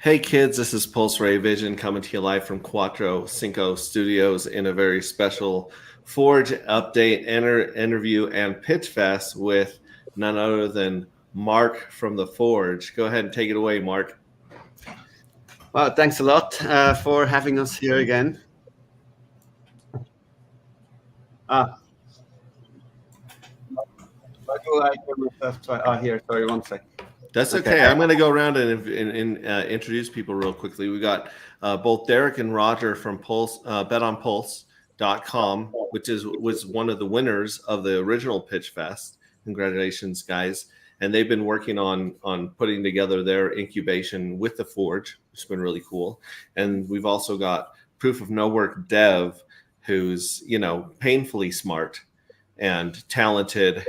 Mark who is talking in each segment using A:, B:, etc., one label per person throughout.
A: Hey kids, this is Pulse Ray Vision coming to you live from Cuatro Cinco Studios in a very special Forge update, interview, and pitch fest with none other than Marc from the Forge. Go ahead and take it away, Marc.
B: Well, thanks a lot for having us here again. Why do I get myself try? Here, sorry, one sec.
A: That's okay. I'm going to go around and introduce people real quickly. We got both Derek and Roger from Pulse, betonpulse.com, which was one of the winners of the original Pitch Fest. Congratulations, guys. And they've been working on putting together their incubation with the Forge, which has been really cool. And we've also got Proof of No Work Dev, who's, painfully smart and talented.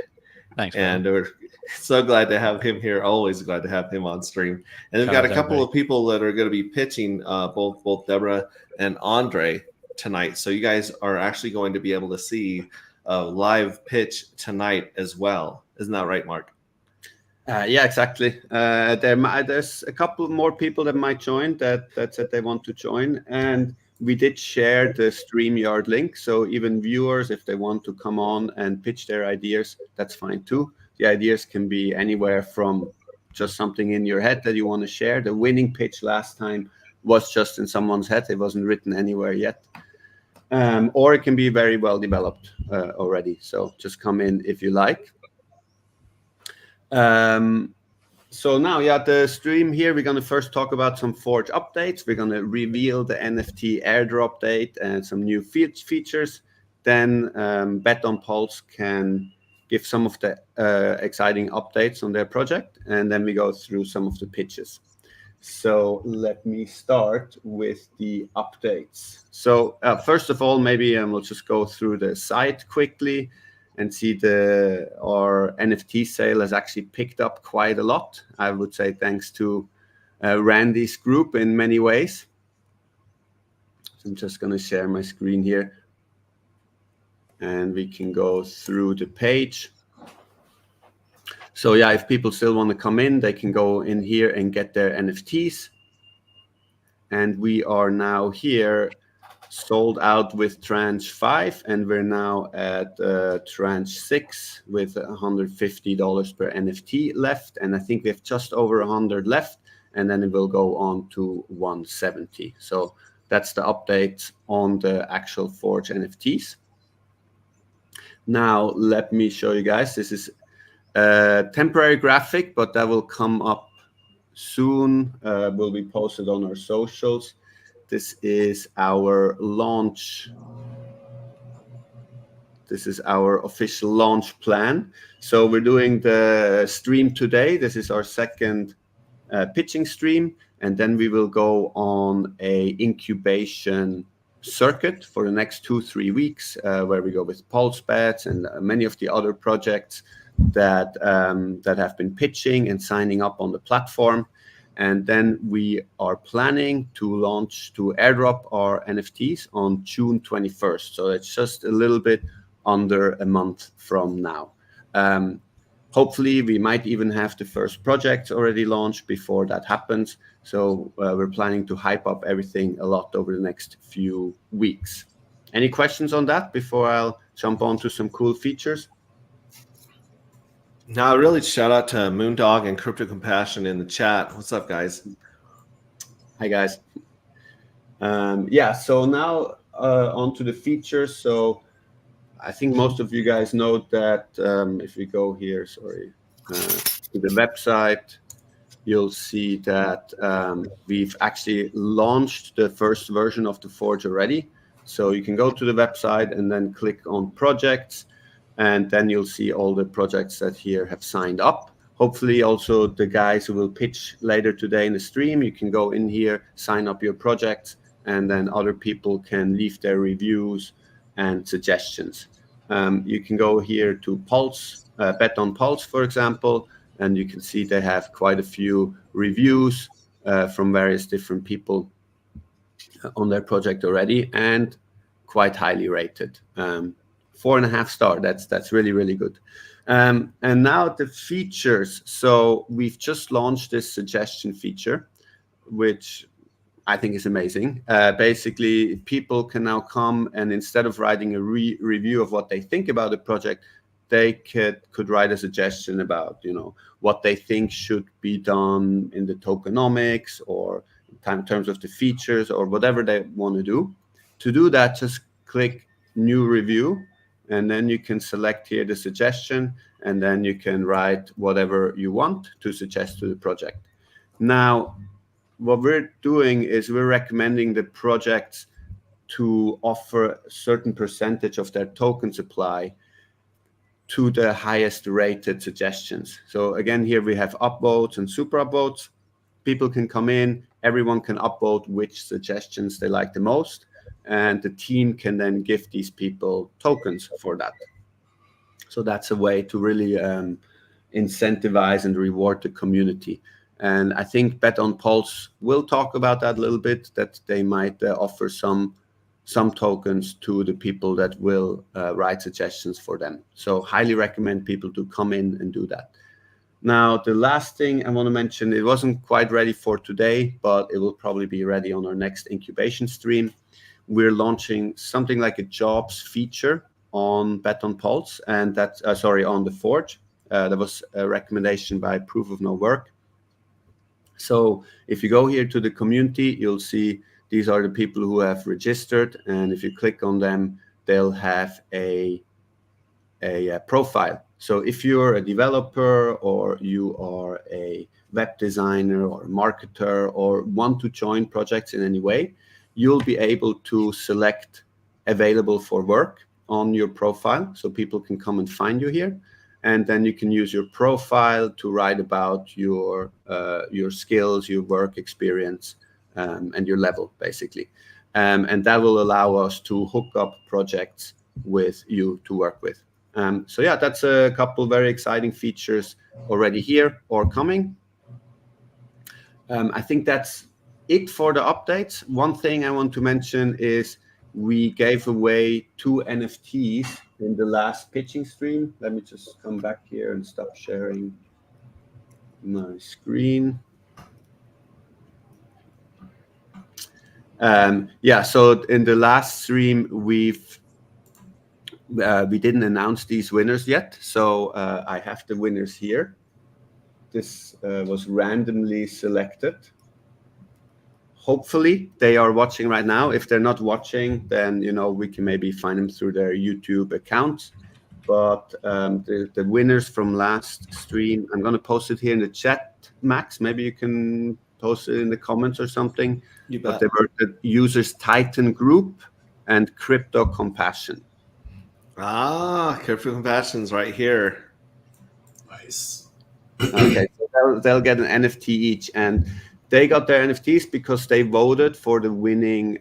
C: Thanks,
A: and we're so glad to have him here. Always glad to have him on stream. And we've got a couple of people that are going to be pitching, both Deborah and Andre tonight. So you guys are actually going to be able to see a live pitch tonight as well. Isn't that right, Marc?
B: Yeah, exactly. There's a couple more people that might join that said they want to join. And we did share the StreamYard link. So even viewers, if they want to come on and pitch their ideas, that's fine too. The ideas can be anywhere from just something in your head that you want to share. The winning pitch last time was just in someone's head. It wasn't written anywhere yet. Or it can be very well developed already. So just come in if you like. So now, the stream here, we're going to first talk about some Forge updates. We're going to reveal the NFT airdrop date and some new features. Then Bet on Pulse can give some of the exciting updates on their project. And then we go through some of the pitches. So let me start with the updates. So first of all, maybe we'll just go through the site quickly and see our NFT sale has actually picked up quite a lot. I would say thanks to Randy's group in many ways. So I'm just going to share my screen here. And we can go through the page. So if people still want to come in, they can go in here and get their NFTs. And we are now here sold out with tranche 5, and we're now at tranche 6 with $150 per NFT left, and I think we have just over 100 left, and then it will go on to 170. So that's the update on the actual Forge NFTs. Now let me show you guys. This is a temporary graphic, but that will come up soon. Will be posted on our socials. This is our launch. This is our official launch plan. So we're doing the stream today. This is our second pitching stream. And then we will go on a incubation circuit for the next 2-3 weeks, where we go with PulseBets and many of the other projects that have been pitching and signing up on the platform. And then we are planning to airdrop our NFTs on June 21st. So it's just a little bit under a month from now. Hopefully, we might even have the first projects already launched before that happens. So we're planning to hype up everything a lot over the next few weeks. Any questions on that before I'll jump on to some cool features?
A: Now, really shout out to Moondog and Crypto Compassion in the chat. What's up, guys?
B: Hi, guys. So now on to the features. So I think most of you guys know that if we go here, to the website, you'll see that we've actually launched the first version of the Forge already. So you can go to the website and then click on projects. And then you'll see all the projects that here have signed up. Hopefully also the guys who will pitch later today in the stream, you can go in here, sign up your projects, and then other people can leave their reviews and suggestions. You can go here to Pulse, Bet on Pulse, for example, and you can see they have quite a few reviews from various different people on their project already, and quite highly rated. 4.5 star. That's really, really good. And now the features. So we've just launched this suggestion feature. which I think is amazing. Basically, people can now come and instead of writing a review of what they think about the project, they could write a suggestion about, what they think should be done in the tokenomics or in terms of the features or whatever they want to do. To do that, just click New Review, and then you can select here the suggestion, and then you can write whatever you want to suggest to the project. Now, what we're doing is we're recommending the projects to offer a certain percentage of their token supply to the highest rated suggestions. So again, here we have upvotes and super upvotes. People can come in, everyone can upvote which suggestions they like the most, and the team can then give these people tokens for that. So that's a way to really incentivize and reward the community. And I think Bet on Pulse will talk about that a little bit, that they might offer some tokens to the people that will write suggestions for them. So highly recommend people to come in and do that. Now, the last thing I want to mention, it wasn't quite ready for today, but it will probably be ready on our next incubation stream. We're launching something like a jobs feature on Bet on Pulse, and that's, on the Forge. That was a recommendation by Proof of No Work. So if you go here to the community, you'll see these are the people who have registered. And if you click on them, they'll have a profile. So if you're a developer or you are a web designer or a marketer or want to join projects in any way, you'll be able to select available for work on your profile. So people can come and find you here. And then you can use your profile to write about your skills, your work experience, and your level, basically. And that will allow us to hook up projects with you to work with. So yeah, that's a couple very exciting features already here or coming. I think that's it for the updates. One thing I want to mention is we gave away 2 NFTs in the last pitching stream. Let me just come back here and stop sharing my screen. So in the last stream, we didn't announce these winners yet. So I have the winners here. This was randomly selected. Hopefully they are watching right now. If they're not watching, then we can maybe find them through their YouTube accounts. But the winners from last stream, I'm going to post it here in the chat, Max. Maybe you can post it in the comments or something. But they were the users Titan Group and Crypto Compassion.
A: Crypto Compassion's right here.
C: Nice.
B: Okay, so they'll get an NFT each, and they got their NFTs because they voted for the winning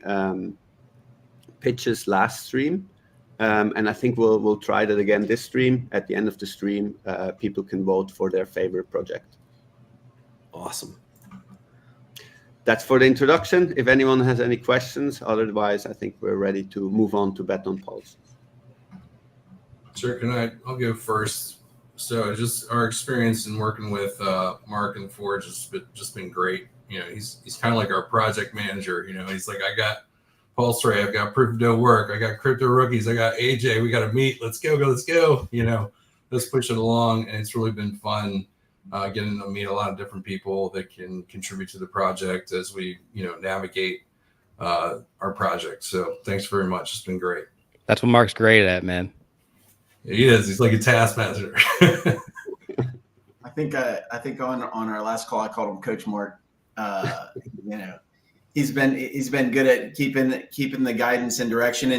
B: pitches last stream. And I think we'll try that again this stream. At the end of the stream, people can vote for their favorite project.
A: Awesome.
B: That's for the introduction. If anyone has any questions, otherwise, I think we're ready to move on to Bet on Pulse.
C: Sure, I'll go first. So just our experience in working with Marc and Forge has just been great. He's kind of like our project manager. He's like, I got PulseRay, I've got Proof of No Work, I got Crypto Rookies, I got AJ, we got to meet, let's go. Let's push it along. And it's really been fun getting to meet a lot of different people that can contribute to the project as we, navigate our project. So thanks very much. It's been great.
D: That's what Marc's great at, man.
C: He is. He's like a taskmaster.
E: I think on our last call I called him Coach Marc. He's been good at keeping the guidance and direction,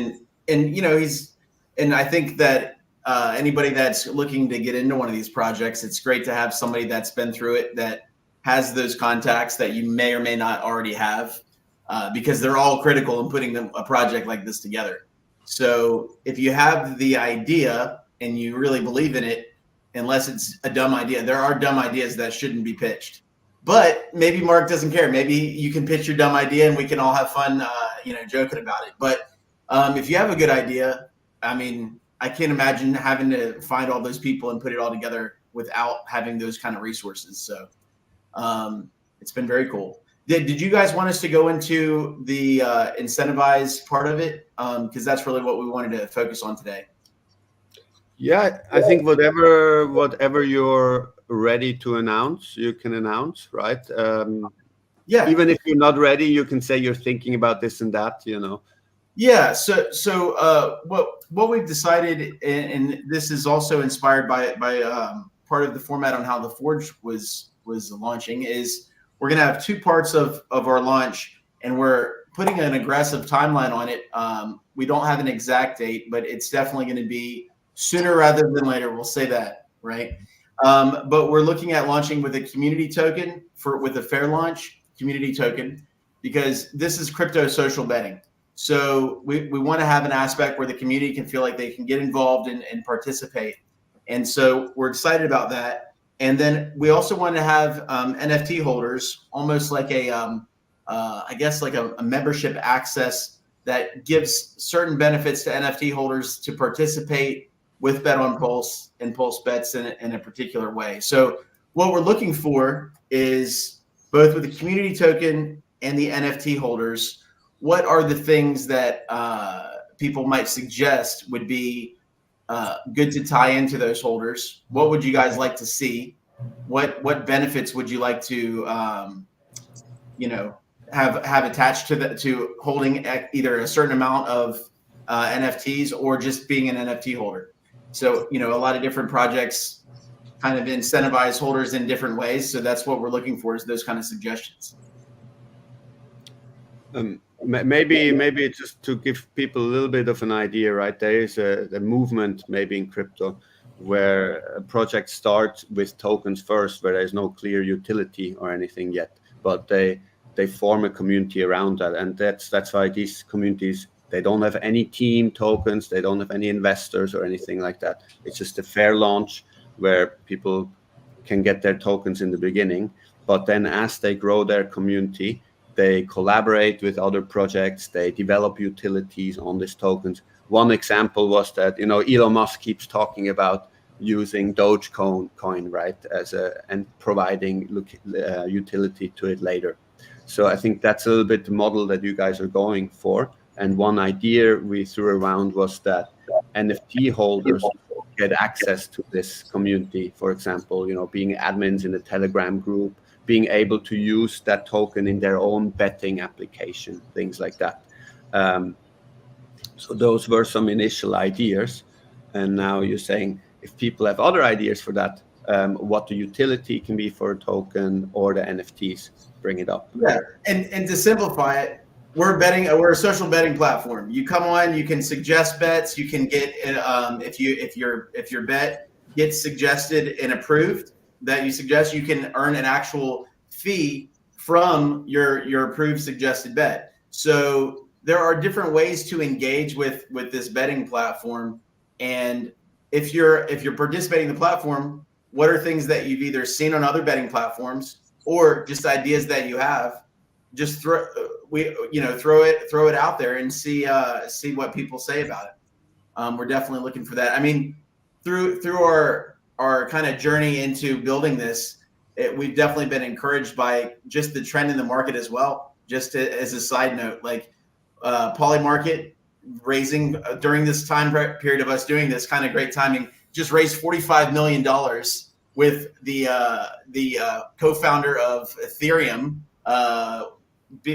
E: and I think that anybody that's looking to get into one of these projects, it's great to have somebody that's been through it, that has those contacts that you may or may not already have, because they're all critical in putting a project like this together. So if you have the idea and you really believe in it, unless it's a dumb idea, there are dumb ideas that shouldn't be pitched. But maybe Marc doesn't care. Maybe you can pitch your dumb idea and we can all have fun, joking about it. But if you have a good idea, I can't imagine having to find all those people and put it all together without having those kind of resources. So it's been very cool. Did you guys want us to go into the incentivize part of it? Because that's really what we wanted to focus on today.
B: Yeah, I think whatever you're ready to announce, you can announce, right?
E: Yeah.
B: Even if you're not ready, you can say you're thinking about this and that,
E: Yeah. So what we've decided, and this is also inspired by part of the format on how the Forge was launching, is we're going to have two parts of our launch, and we're putting an aggressive timeline on it. We don't have an exact date, but it's definitely going to be sooner rather than later. We'll say that, right? But we're looking at launching with a community token with a fair launch community token, because this is crypto social betting. So we want to have an aspect where the community can feel like they can get involved and participate. And so we're excited about that. And then we also want to have NFT holders, almost like I guess like a membership access that gives certain benefits to NFT holders to participate with Bet on Pulse and Pulse Bets in a particular way. So what we're looking for is both with the community token and the NFT holders, what are the things that people might suggest would be good to tie into those holders? What would you guys like to see? What benefits would you like to have attached to holding either a certain amount of NFTs or just being an NFT holder? So a lot of different projects kind of incentivize holders in different ways. So that's what we're looking for, is those kind of suggestions.
B: Maybe just to give people a little bit of an idea, right? There is a movement maybe in crypto where a project starts with tokens first, where there's no clear utility or anything yet, but they form a community around that, and that's why these communities, they don't have any team tokens, they don't have any investors or anything like that. It's just a fair launch where people can get their tokens in the beginning, but then as they grow their community, they collaborate with other projects, they develop utilities on these tokens. One example was that Elon Musk keeps talking about using Dogecoin, right, and providing utility to it later. So I think that's a little bit the model that you guys are going for. And one idea we threw around was that NFT holders get access to this community, for example, being admins in the Telegram group, being able to use that token in their own betting application, things like that. So those were some initial ideas. And now you're saying, if people have other ideas for that, what the utility can be for a token or the NFTs, bring it up.
E: Yeah, and to simplify it, we're a social betting platform. You come on, you can suggest bets, you can get if your bet gets suggested and approved that you suggest, you can earn an actual fee from your approved suggested bet. So there are different ways to engage with this betting platform. And if you're participating in the platform, what are things that you've either seen on other betting platforms or just ideas that you have? Just throw it out there and see what people say about it. We're definitely looking for that. I mean, through our kind of journey into building this, we've definitely been encouraged by just the trend in the market as well. Just as a side note, like Polymarket raising during this time period of us doing this, kind of great timing, just raised $45 million with the co-founder of Ethereum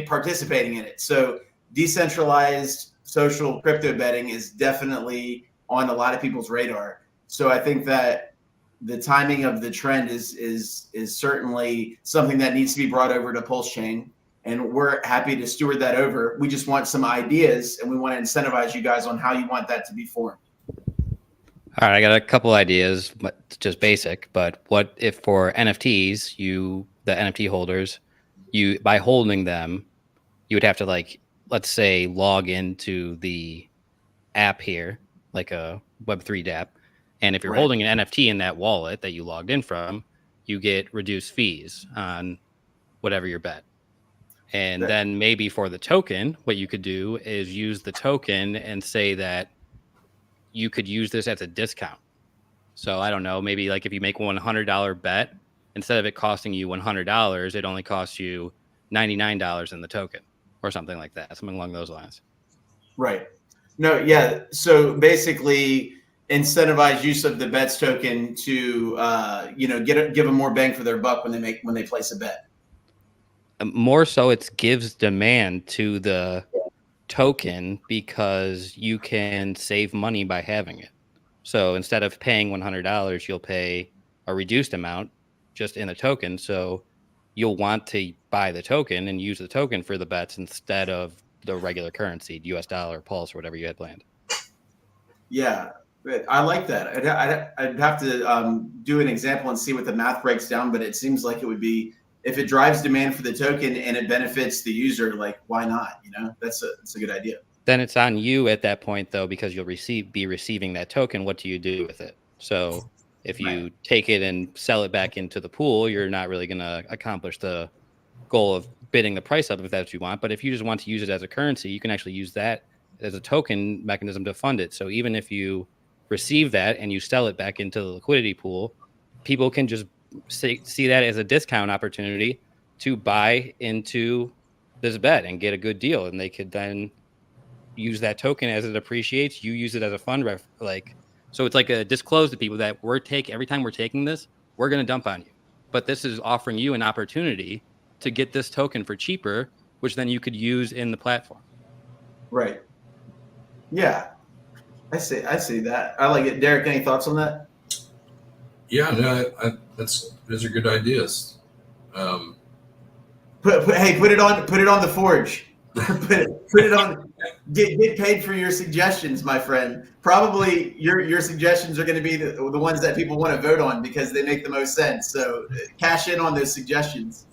E: participating in it. So decentralized social crypto betting is definitely on a lot of people's radar. So I think that the timing of the trend is certainly something that needs to be brought over to Pulse Chain, and we're happy to steward that over. We just want some ideas, and we want to incentivize you guys on how you want that to be formed.
D: All right, I got a couple ideas, but just basic. But what if for NFTs, the NFT holders, by holding them, you would have to, let's say, log into the app here, like a Web3 dApp. And if you're holding an NFT in that wallet that you logged in from, you get reduced fees on whatever your bet. And then maybe for the token, what you could do is use the token and say that you could use this as a discount. So I don't know, maybe like if you make $100 bet, instead of it costing you $100, it only costs you $99 in the token or something like that, something along those lines.
E: Right. No, yeah. So basically, incentivize use of the bets token to give them more bang for their buck when they place a bet.
D: More so, it gives demand to the token because you can save money by having it. So instead of paying $100, you'll pay a reduced amount just in a token. So you'll want to buy the token and use the token for the bets instead of the regular currency, US dollar, Pulse, or whatever you had planned.
E: Yeah, I like that. I'd have to do an example and see what the math breaks down, but it seems like it would be, if it drives demand for the token and it benefits the user, like, why not? That's a good idea.
D: Then it's on you at that point, though, because you'll be receiving that token. What do you do with it? So if you take it and sell it back into the pool, you're not really going to accomplish the goal of bidding the price up if that's what you want. But if you just want to use it as a currency, you can actually use that as a token mechanism to fund it. So even if you receive that and you sell it back into the liquidity pool, people can just see that as a discount opportunity to buy into this bet and get a good deal. And they could then use that token as it appreciates. You use it as a fund so it's like a disclose to people that every time we're taking this, we're going to dump on you. But this is offering you an opportunity to get this token for cheaper, which then you could use in the platform.
E: Right. Yeah. I see that. I like it. Derek, any thoughts on that?
C: Yeah, no, those are good ideas.
E: Put it on the forge. put it on. Get paid for your suggestions, my friend. Probably your suggestions are going to be the ones that people want to vote on because they make the most sense. So cash in on those suggestions.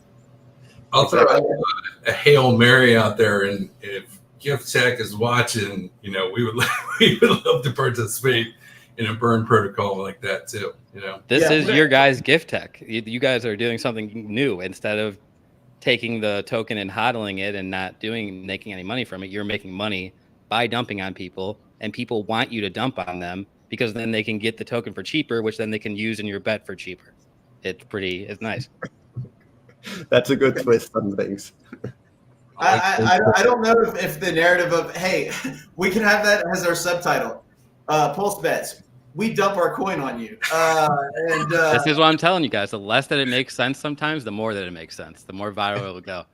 C: I'll throw a Hail Mary out there, and if Gift Tech is watching, we would love to participate in a burn protocol like that too.
D: This is your guys' Gift Tech. You guys are doing something new. Instead of taking the token and hodling it and not making any money from it, you're making money by dumping on people, and people want you to dump on them because then they can get the token for cheaper, which then they can use in your bet for cheaper. It's nice.
B: That's a good twist on things.
E: I don't know if the narrative of, hey, we can have that as our subtitle. Pulse bets. We dump our coin on you.
D: This is what I'm telling you guys. The less that it makes sense sometimes, the more that it makes sense. The more viral it will go.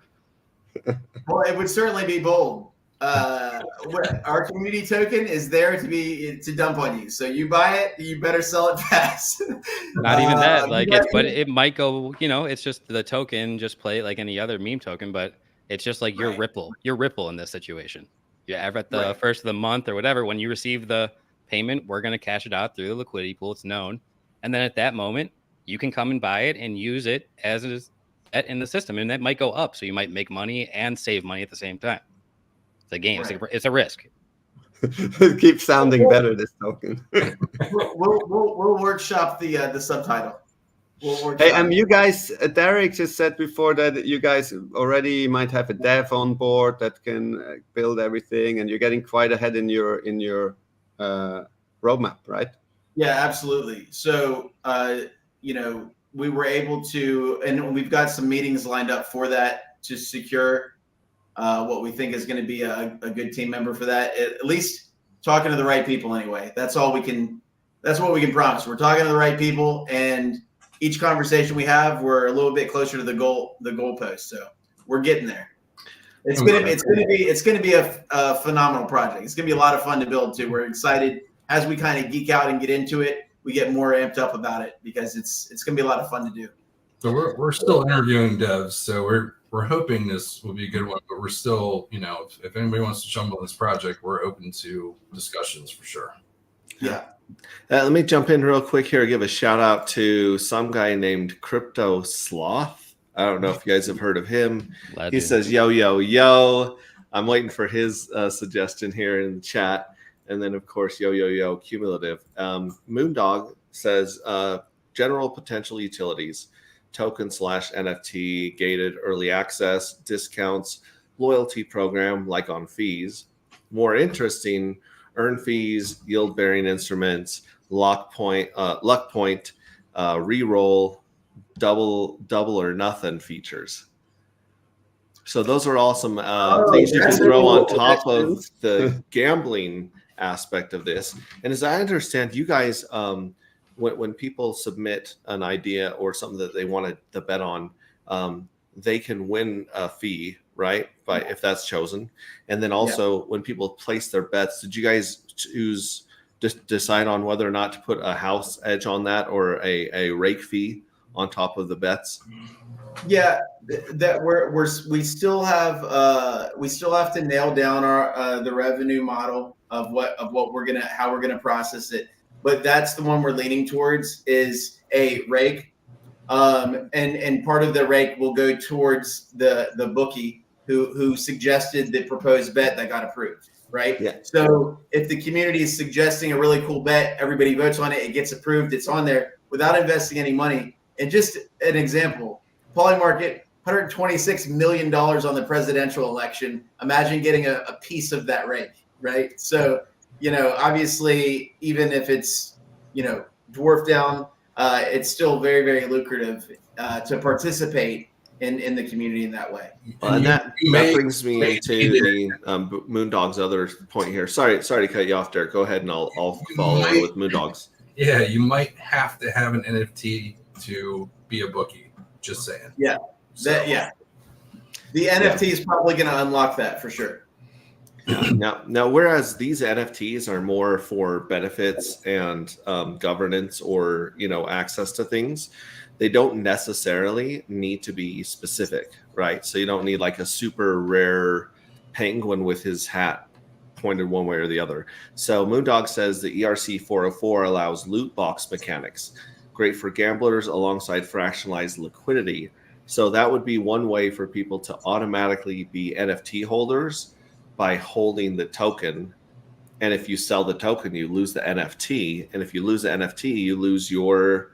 E: Well, it would certainly be bold. Our community token is there to dump on you. So you buy it, you better sell it fast.
D: Not even that. But it might go, it's just the token, just play it like any other meme token, but it's just like your Ripple. Your Ripple in this situation. You're at the first of the month or whatever, when you receive the payment, we're going to cash it out through the liquidity pool. It's known. And then at that moment, you can come and buy it and use it as it is in the system. And that might go up. So you might make money and save money at the same time. It's a game. Right. It's a risk.
B: It keeps sounding better, this token.
E: We'll workshop the subtitle.
B: Hey, you guys, Derek just said before that you guys already might have a dev on board that can build everything, and you're getting quite ahead in your roadmap, right?
E: Yeah, absolutely. So, we were able to, and we've got some meetings lined up for that to secure what we think is going to be a good team member for that. At least talking to the right people anyway. That's what we can promise. We're talking to the right people, and each conversation we have, we're a little bit closer to the goalpost. So we're getting there. It's gonna be a phenomenal project. It's gonna be a lot of fun to build too. We're excited as we kind of geek out and get into it. We get more amped up about it because it's gonna be a lot of fun to do.
C: So we're still interviewing devs. So we're hoping this will be a good one. But we're still, if anybody wants to jump on this project, we're open to discussions for sure.
E: Yeah.
A: Let me jump in real quick here. Give a shout out to some guy named Crypto Sloth. I don't know if you guys have heard of him.
D: Legend.
A: He says, yo, yo, yo. I'm waiting for his suggestion here in the chat. And then, of course, yo, yo, yo, cumulative. Moondog says, general potential utilities, token/NFT, gated early access, discounts, loyalty program like on fees. More interesting, earn fees, yield-bearing instruments, luck point, reroll, double or nothing features. So those are all some things you can
E: that's
A: throw
E: really
A: on
E: cool.
A: top of the gambling aspect of this. And as I understand, you guys, when people submit an idea or something that they want to bet on, they can win a fee, right? If that's chosen. And then also when people place their bets, did you guys decide on whether or not to put a house edge on that or a rake fee on top of the bets?
E: Yeah, that we still have to nail down our the revenue model of what how we're gonna process it. But that's the one we're leaning towards is a rake, and part of the rake will go towards the bookie who suggested the proposed bet that got approved. Right.
A: Yeah.
E: So if the community is suggesting a really cool bet, everybody votes on it, it gets approved, it's on there without investing any money. And just an example. Polymarket, $126 million on the presidential election. Imagine getting a piece of that rake, right? So, obviously, even if it's, dwarfed down, it's still very, very lucrative to participate in the community in that way.
A: And that brings me into the Moondog's other point here. Sorry to cut you off, Derek. Go ahead and I'll follow on with Moondog's.
C: Yeah, you might have to have an NFT to be a bookie. Just saying.
E: Yeah. The NFT is probably going to unlock that for sure.
A: Now, whereas these NFTs are more for benefits and governance or access to things, they don't necessarily need to be specific, right? So you don't need like a super rare penguin with his hat pointed one way or the other. So Moondog says the ERC 404 allows loot box mechanics. Great for gamblers alongside fractionalized liquidity. So that would be one way for people to automatically be NFT holders by holding the token. And if you sell the token, you lose the NFT. And if you lose the NFT, you lose your,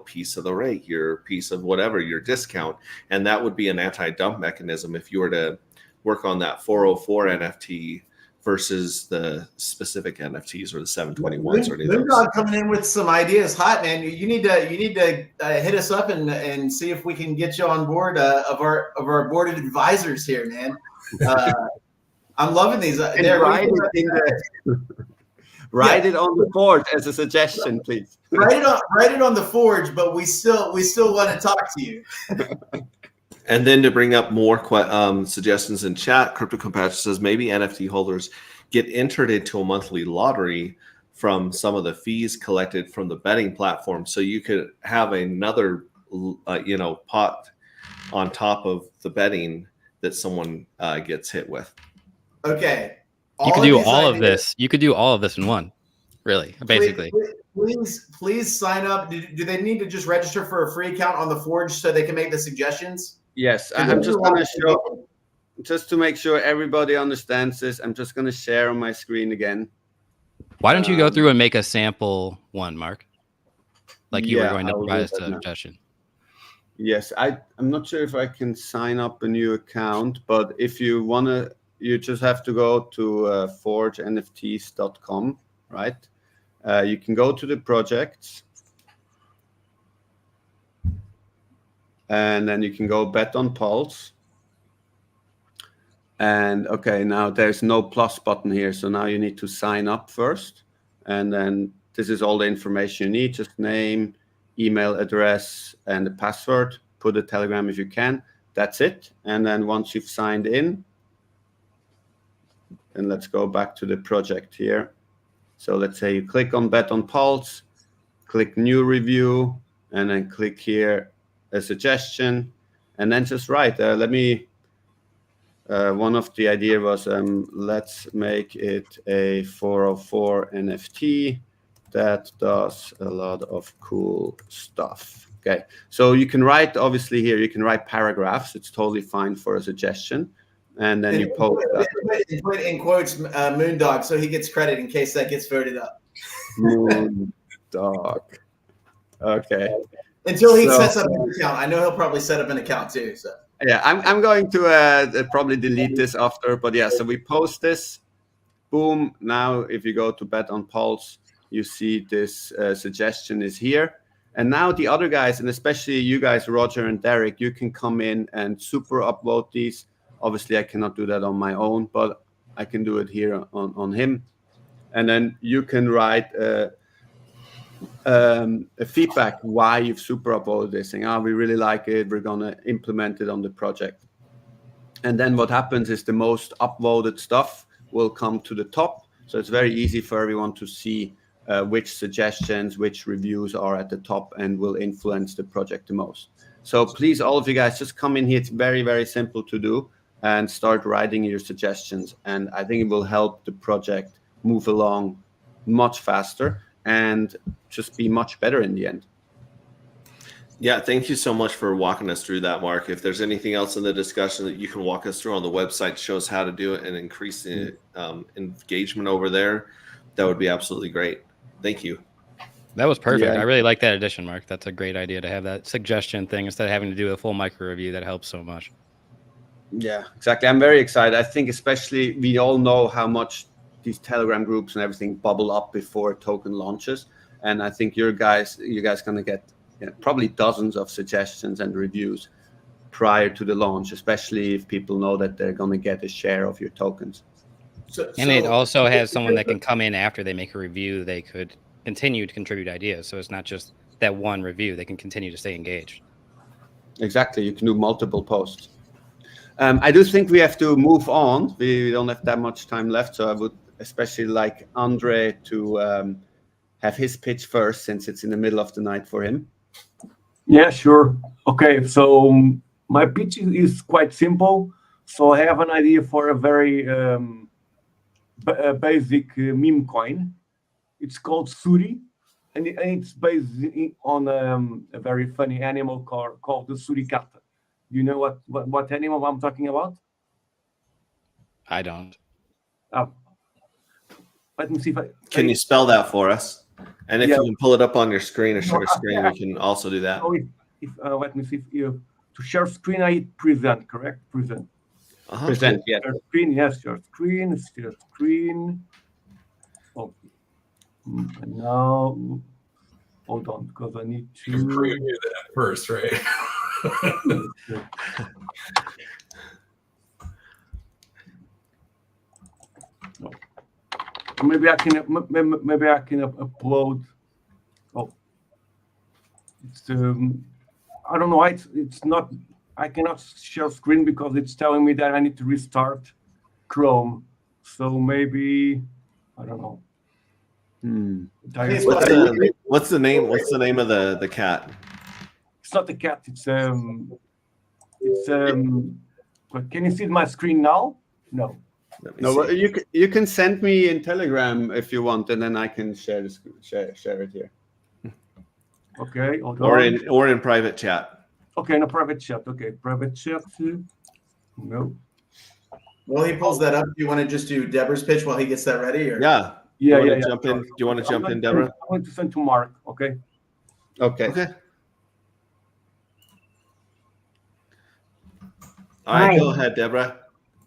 A: piece of the rake, your piece of whatever, your discount. And that would be an anti-dump mechanism if you were to work on that 404 NFT versus the specific NFTs or the 721s or any of those.
E: Moondog coming in with some ideas, hot man. You need to hit us up and see if we can get you on board of our board of advisors here, man. I'm loving these.
B: Write it on the board as a suggestion, please.
E: Write it on the forge, but we still want to talk to you.
A: And then to bring up more suggestions in chat, Crypto Compatch says maybe NFT holders get entered into a monthly lottery from some of the fees collected from the betting platform. So you could have another, pot on top of the betting that someone gets hit with.
E: Okay.
D: You could do all of this. You could do all of this in one, really, basically.
E: Please sign up. Do they need to just register for a free account on the Forge so they can make the suggestions?
B: Yes, I'm just going to show, just to make sure everybody understands this, I'm just going to share on my screen again.
D: Why don't you go through and make a sample one, Mark? Like you were going to provide us a suggestion.
B: Yes, I'm not sure if I can sign up a new account, but if you want to, you just have to go to forgenfts.com, right? You can go to the projects. And then you can go bet on Pulse. And okay, now there's no plus button here. So now you need to sign up first. And then this is all the information you need, just name, email address, and the password. Put a Telegram if you can. That's it. And then once you've signed in, and let's go back to the project here. So let's say you click on Bet on Pulse, click New Review, and then click here a suggestion, and then just write. One of the idea was let's make it a 404 NFT that does a lot of cool stuff. Okay, so you can write, obviously here you can write paragraphs. It's totally fine for a suggestion, and then you post that.
E: Put in quotes Moondog so he gets credit in case that gets voted up.
B: Moondog. Okay.
E: Until he sets up an account. I know he'll probably set up an account too. So
B: yeah, I'm going to probably delete this after, but yeah, so we post this. Boom. Now, if you go to Bet on Pulse, you see this suggestion is here. And now the other guys, and especially you guys, Roger and Derek, you can come in and super upvote these. Obviously, I cannot do that on my own, but I can do it here on him. And then you can write a feedback why you've super uploaded this thing. We really like it. We're going to implement it on the project. And then what happens is the most upvoted stuff will come to the top. So it's very easy for everyone to see which suggestions, which reviews are at the top and will influence the project the most. So please, all of you guys, just come in here. It's very, very simple to do and start writing your suggestions. And I think it will help the project move along much faster and just be much better in the end.
A: Yeah, thank you so much for walking us through that, Marc. If there's anything else in the discussion that you can walk us through on the website, shows how to do it and increase the engagement over there, that would be absolutely great. Thank you.
D: That was perfect.
B: Yeah.
D: I really like that addition, Marc. That's a great idea to have that suggestion thing instead of having to do a full micro review. That helps so much.
B: Yeah, exactly. I'm very excited. I think especially we all know how much these Telegram groups and everything bubble up before a token launches. And I think you guys going to get probably dozens of suggestions and reviews prior to the launch, especially if people know that they're going to get a share of your tokens.
D: And it also has someone that can come in after they make a review. They could continue to contribute ideas. So it's not just that one review. They can continue to stay engaged.
B: Exactly. You can do multiple posts. I do think we have to move on. We don't have that much time left. So I would especially like Andre to have his pitch first, since it's in the middle of the night for him.
F: Yeah, sure. Okay, so my pitch is quite simple. So I have an idea for a very basic meme coin. It's called Suri, and it's based on a very funny animal called the suricata. You know what animal I'm talking about?
D: I don't.
F: Let me see if I
A: Can you spell that for us? And if
F: Yeah.
A: you can pull it up on your screen or share screen,
F: yeah.
A: we can also do that.
F: Oh, let me see if you to share screen. I present, correct? Present.
B: Present, yeah.
F: Share screen, yes. Share screen. Share screen. Oh, and now hold on, because I need
C: You can
F: to.
C: preview that first, right?
F: Maybe I can upload. Oh, it's I don't know. It's not. I cannot share screen because it's telling me that I need to restart Chrome. So maybe I don't know.
A: What's the name? What's the name of the cat?
F: It's not a cat. It's can you see my screen now? No.
B: No, well, you can send me in Telegram if you want, and then I can share it here.
F: Okay. Hold on.
A: Or in private chat.
F: Okay, no private chat. Okay, private chat. No.
E: While he pulls that up, do you want to just do Deborah's pitch while he gets that ready? Or?
A: Yeah.
F: Yeah.
A: Jump in. Do you want to jump in, Deborah?
F: I'm going to send to Marc. Okay.
B: Okay.
A: All right,
G: Hi.
A: go ahead, Deborah.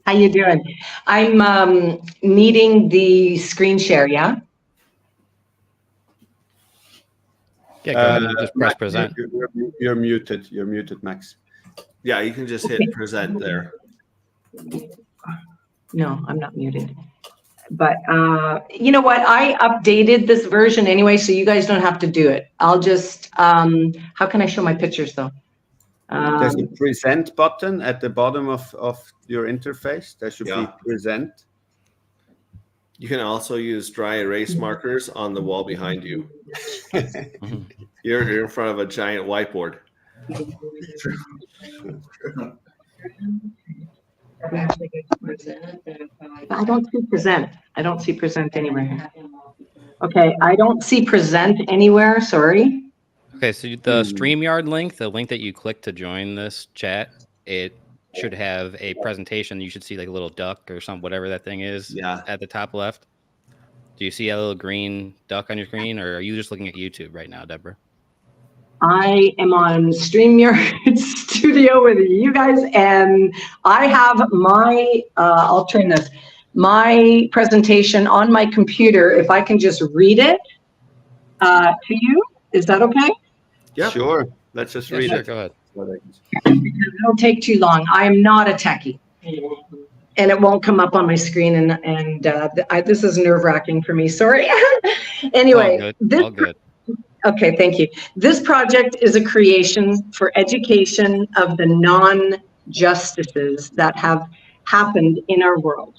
G: How you doing? I'm needing the screen share, yeah?
D: Yeah, go ahead and just press
B: Max,
D: present.
B: You're muted. You're muted, Max.
A: Yeah, you can just hit present there.
G: No, I'm not muted. But you know what? I updated this version anyway, so you guys don't have to do it. I'll just, how can I show my pictures though?
B: There's a present button at the bottom of your interface. There should be present.
A: You can also use dry erase markers on the wall behind you. You're in front of a giant whiteboard.
G: I don't see present. I don't see present anywhere. Okay, I don't see present anywhere. Sorry.
D: Okay, so the StreamYard link, the link that you click to join this chat, it should have a presentation. You should see like a little duck or something, whatever that thing is at the top left. Do you see a little green duck on your screen, or are you just looking at YouTube right now, Deborah?
G: I am on StreamYard Studio with you guys, and I have my, I'll turn this, my presentation on my computer. If I can just read it to you, is that okay?
B: Yeah, sure. Let's just read it.
D: Go ahead.
G: It'll take too long. I am not a techie. and it won't come up on my screen. And this is nerve-wracking for me. Sorry. Anyway,
D: All good.
G: Okay, thank you. This project is a creation for education of the non-justices that have happened in our world,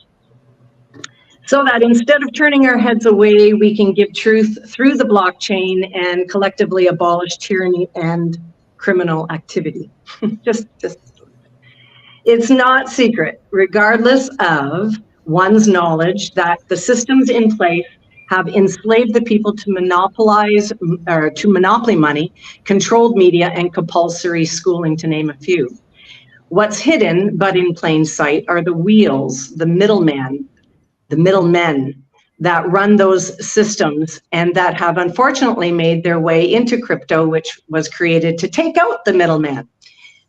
G: so that instead of turning our heads away, we can give truth through the blockchain and collectively abolish tyranny and criminal activity. just It's not secret, regardless of one's knowledge, that the systems in place have enslaved the people to monopolize, or to monopoly money, controlled media, and compulsory schooling, to name a few. What's hidden, but in plain sight, are the wheels, the middlemen that run those systems and that have unfortunately made their way into crypto, which was created to take out the middleman.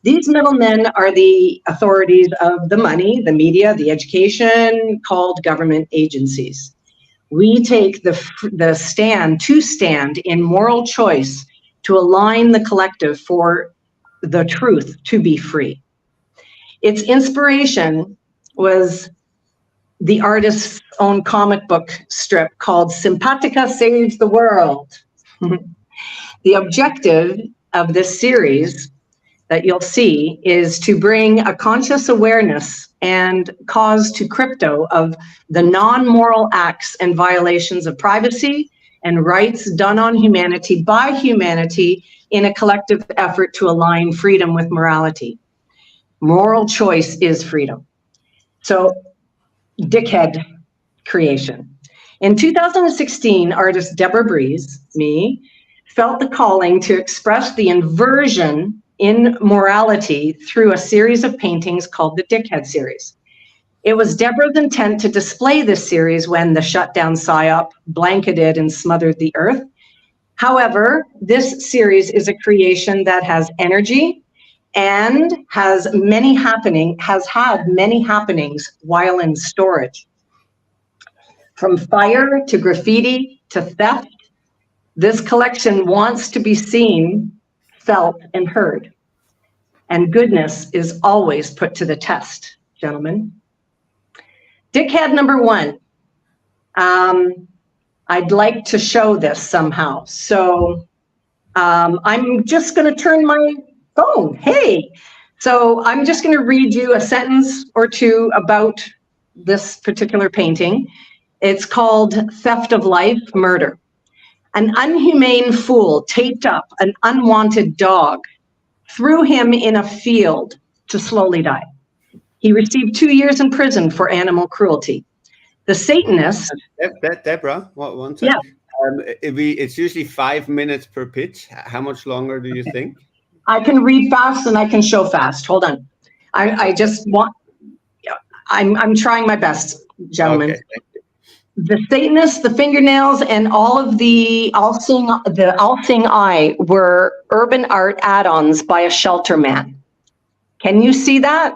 G: These middlemen are the authorities of the money, the media, the education, called government agencies. We take the stand in moral choice to align the collective for the truth to be free. Its inspiration was the artist's own comic book strip called Simpatica Saves the World. The objective of this series that you'll see is to bring a conscious awareness and cause to crypto of the non-moral acts and violations of privacy and rights done on humanity by humanity in a collective effort to align freedom with morality. Moral choice is freedom. So, dickhead creation. In 2016, artist Deborah Breeze, me, felt the calling to express the inversion in morality through a series of paintings called the Dickhead series. It was Deborah's intent to display this series when the shutdown psyop blanketed and smothered the earth. However, this series is a creation that has energy and has had many happenings while in storage. From fire to graffiti to theft, this collection wants to be seen, felt, and heard. And goodness is always put to the test, gentlemen. Dickhead number 1. I'd like to show this somehow. So I'm just going to turn my phone. Hey. So I'm just going to read you a sentence or two about this particular painting. It's called Theft of Life, Murder. An unhumane fool taped up an unwanted dog, threw him in a field to slowly die. He received 2 years in prison for animal cruelty. The Satanist...
B: Deborah, one second.
G: Yeah.
B: It's usually 5 minutes per pitch. How much longer do you think?
G: I can read fast and I can show fast. Hold on. I just want... I'm trying my best, gentlemen. Okay. The Satanist, the fingernails, and all of the all-seeing eye were urban art add-ons by a shelter man. Can you see that?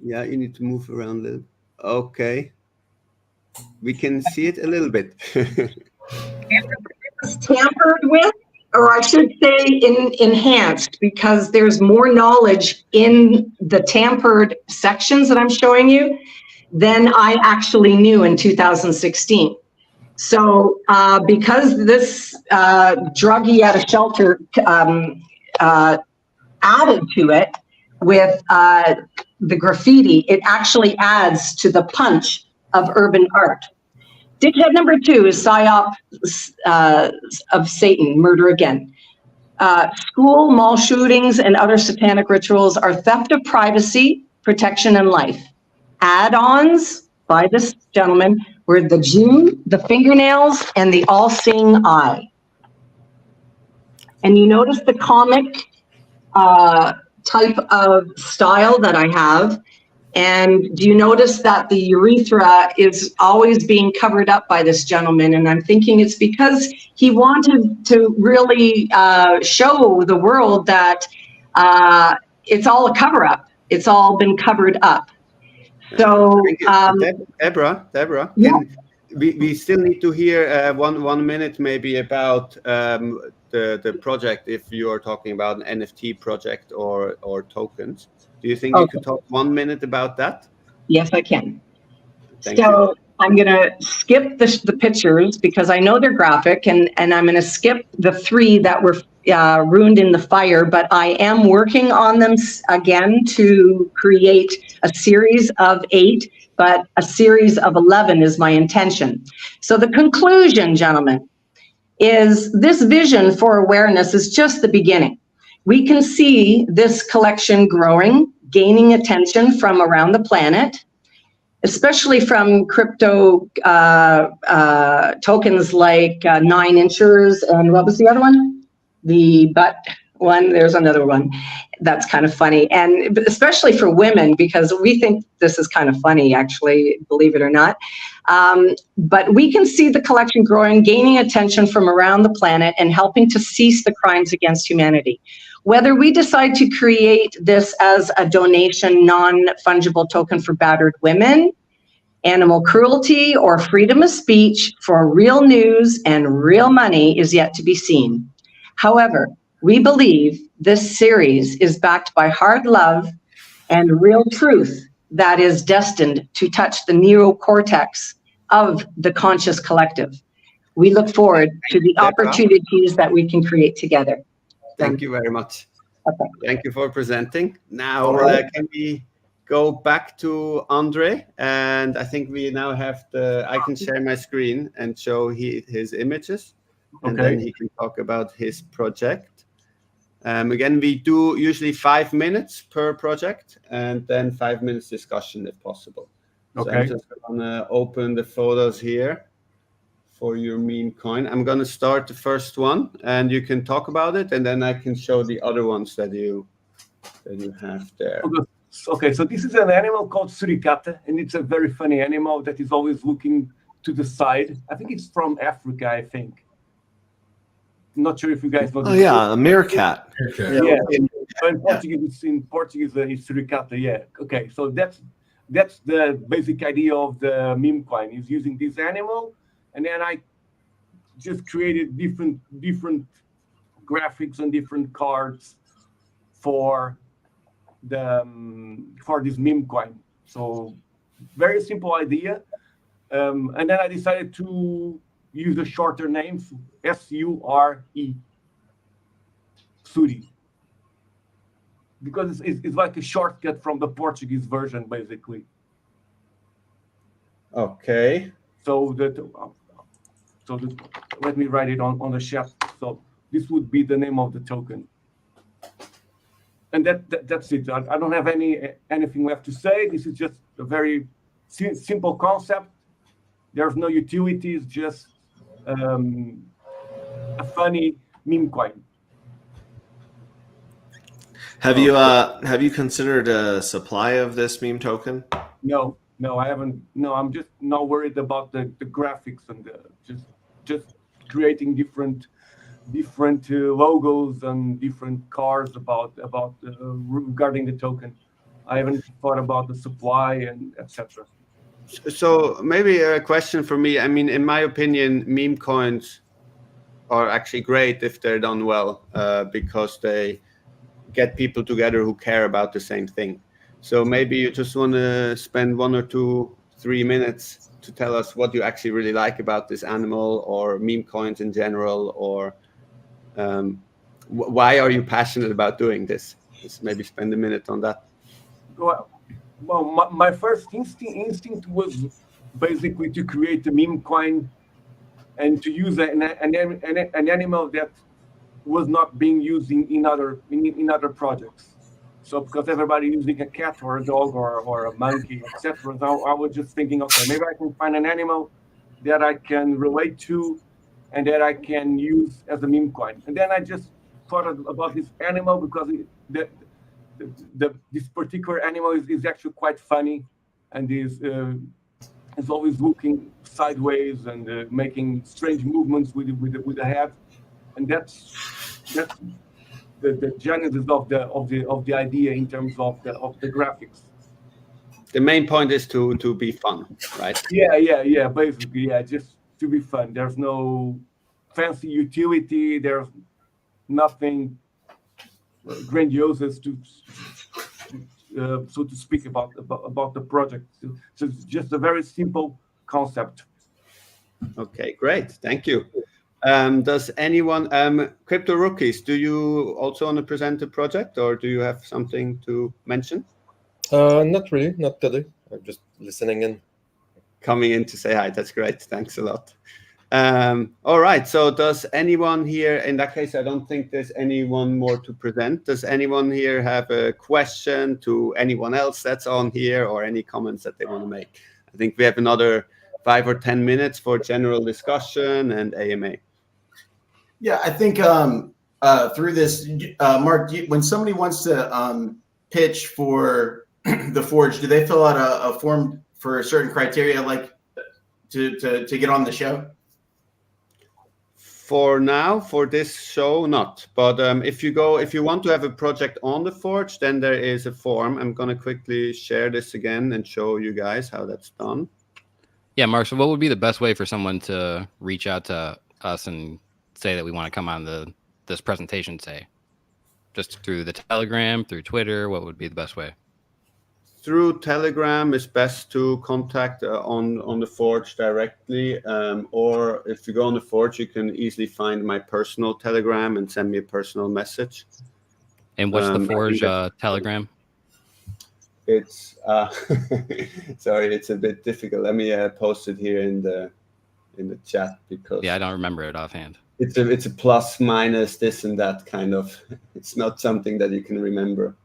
B: Yeah, you need to move around a little. Okay. We can see it a little bit.
G: It was tampered with, or I should say enhanced, because there's more knowledge in the tampered sections that I'm showing you than I actually knew in 2016. So because this druggie at a shelter added to it with the graffiti, it actually adds to the punch of urban art. Dickhead number 2 is Psyop of Satan, Murder Again. School, mall shootings, and other satanic rituals are theft of privacy, protection, and life. Add-ons by this gentleman were the Jew, the fingernails, and the all-seeing eye. And you notice the comic type of style that I have. And do you notice that the urethra is always being covered up by this gentleman? And I'm thinking it's because he wanted to really show the world that it's all a cover-up. It's all been covered up. So,
B: Deborah,
G: yeah.
B: we still need to hear 1 minute maybe about the project, if you are talking about an NFT project or tokens. Do you think you
G: Okay.
B: could talk 1 minute about that?
G: Yes, I can.
B: Thank
G: So
B: you.
G: I'm going to skip the pictures because I know they're graphic, and I'm going to skip the 3 that were ruined in the fire, but I am working on them again to create a series of 8, but a series of 11 is my intention. So the conclusion, gentlemen, is this vision for awareness is just the beginning. We can see this collection growing, gaining attention from around the planet, especially from crypto tokens like 9inchers and what was the other one? The butt one. There's another one that's kind of funny, and especially for women, because we think this is kind of funny, actually, believe it or not. But we can see the collection growing, gaining attention from around the planet, and helping to cease the crimes against humanity. Whether we decide to create this as a donation, non-fungible token for battered women, animal cruelty, or freedom of speech for real news and real money is yet to be seen. However, we believe this series is backed by hard love and real truth that is destined to touch the neocortex of the conscious collective. We look forward to the opportunities that we can create together.
B: Thank you very much.
G: Okay.
B: Thank you for presenting. Now,
G: All right.
B: can we go back to Andre? And I think we now have I can share my screen and show his images. And
F: Okay.
B: then he can talk about his project. Again, we do usually 5 minutes per project and then 5 minutes discussion if possible. So
F: Okay.
B: I'm just going to open the photos here for your meme coin. I'm going to start the first one and you can talk about it, and then I can show the other ones that you have there.
F: Okay, so this is an animal called suricata, and it's a very funny animal that is always looking to the side. I think it's from Africa, I think. I'm not sure if you guys know.
A: Oh yeah, a meerkat.
C: Okay.
F: Yeah. In Portuguese, it's suricata. Yeah. Okay, so that's the basic idea of the meme coin. Is using this animal, and then I just created different graphics and different cards for this meme coin. So very simple idea, and then I decided to use a shorter name, S-U-R-E, Suri, because it's like a shortcut from the Portuguese version, basically.
B: Okay.
F: So let me write it on the chat. So this would be the name of the token. And that's it. I don't have anything left to say. This is just a very simple concept. There's no utilities, just a funny meme coin.
A: Have you considered a supply of this meme token?
F: No, I haven't. No, I'm just not worried about the graphics and just creating different logos and different cards about regarding the token. I haven't thought about the supply and etc.
B: So maybe a question for me. I mean, in my opinion, meme coins are actually great if they're done well, because they get people together who care about the same thing. So maybe you just want to spend 1 or 2, 3 minutes to tell us what you actually really like about this animal or meme coins in general, or why are you passionate about doing this? Just maybe spend a minute on that.
F: Well, my first instinct was basically to create a meme coin and to use an animal that was not being used in other projects. So because everybody using a cat or a dog or a monkey, etc. So I was just thinking, okay, maybe I can find an animal that I can relate to and that I can use as a meme coin. And then I just thought about this animal because this particular animal is actually quite funny, and is always looking sideways and making strange movements with the head, and that's the genesis of the idea in terms of the graphics.
B: The main point is to be fun, right?
F: Yeah. Basically, yeah, just to be fun. There's no fancy utility. There's nothing grandiose so to speak, about the project. So it's just a very simple concept.
B: Okay, great. Thank you. Does anyone, Crypto Rookies, do you also want to present the project, or do you have something to mention?
H: Not really, not today. I'm just listening in.
B: Coming in to say hi. That's great. Thanks a lot. All right. So does anyone here, in that case, I don't think there's anyone more to present. Does anyone here have a question to anyone else that's on here, or any comments that they want to make? I think we have another 5 or 10 minutes for general discussion and AMA.
E: Yeah, I think through this, Marc, when somebody wants to pitch for the Forge, do they fill out a form for a certain criteria, like to get on the show?
B: For now, for this show, not. But if you want to have a project on the Forge, then there is a form. I'm going to quickly share this again and show you guys how that's done.
D: Yeah, Marc, so what would be the best way for someone to reach out to us and say that we want to come on this presentation, say? Just through the Telegram, through Twitter, what would be the best way?
B: Through Telegram is best to contact on the Forge directly, or if you go on the Forge, you can easily find my personal Telegram and send me a personal message.
D: And what's the Forge Telegram?
B: It's sorry, it's a bit difficult. Let me post it here in the chat, because
D: I don't remember it offhand.
B: It's a plus minus this and that kind of. It's not something that you can remember.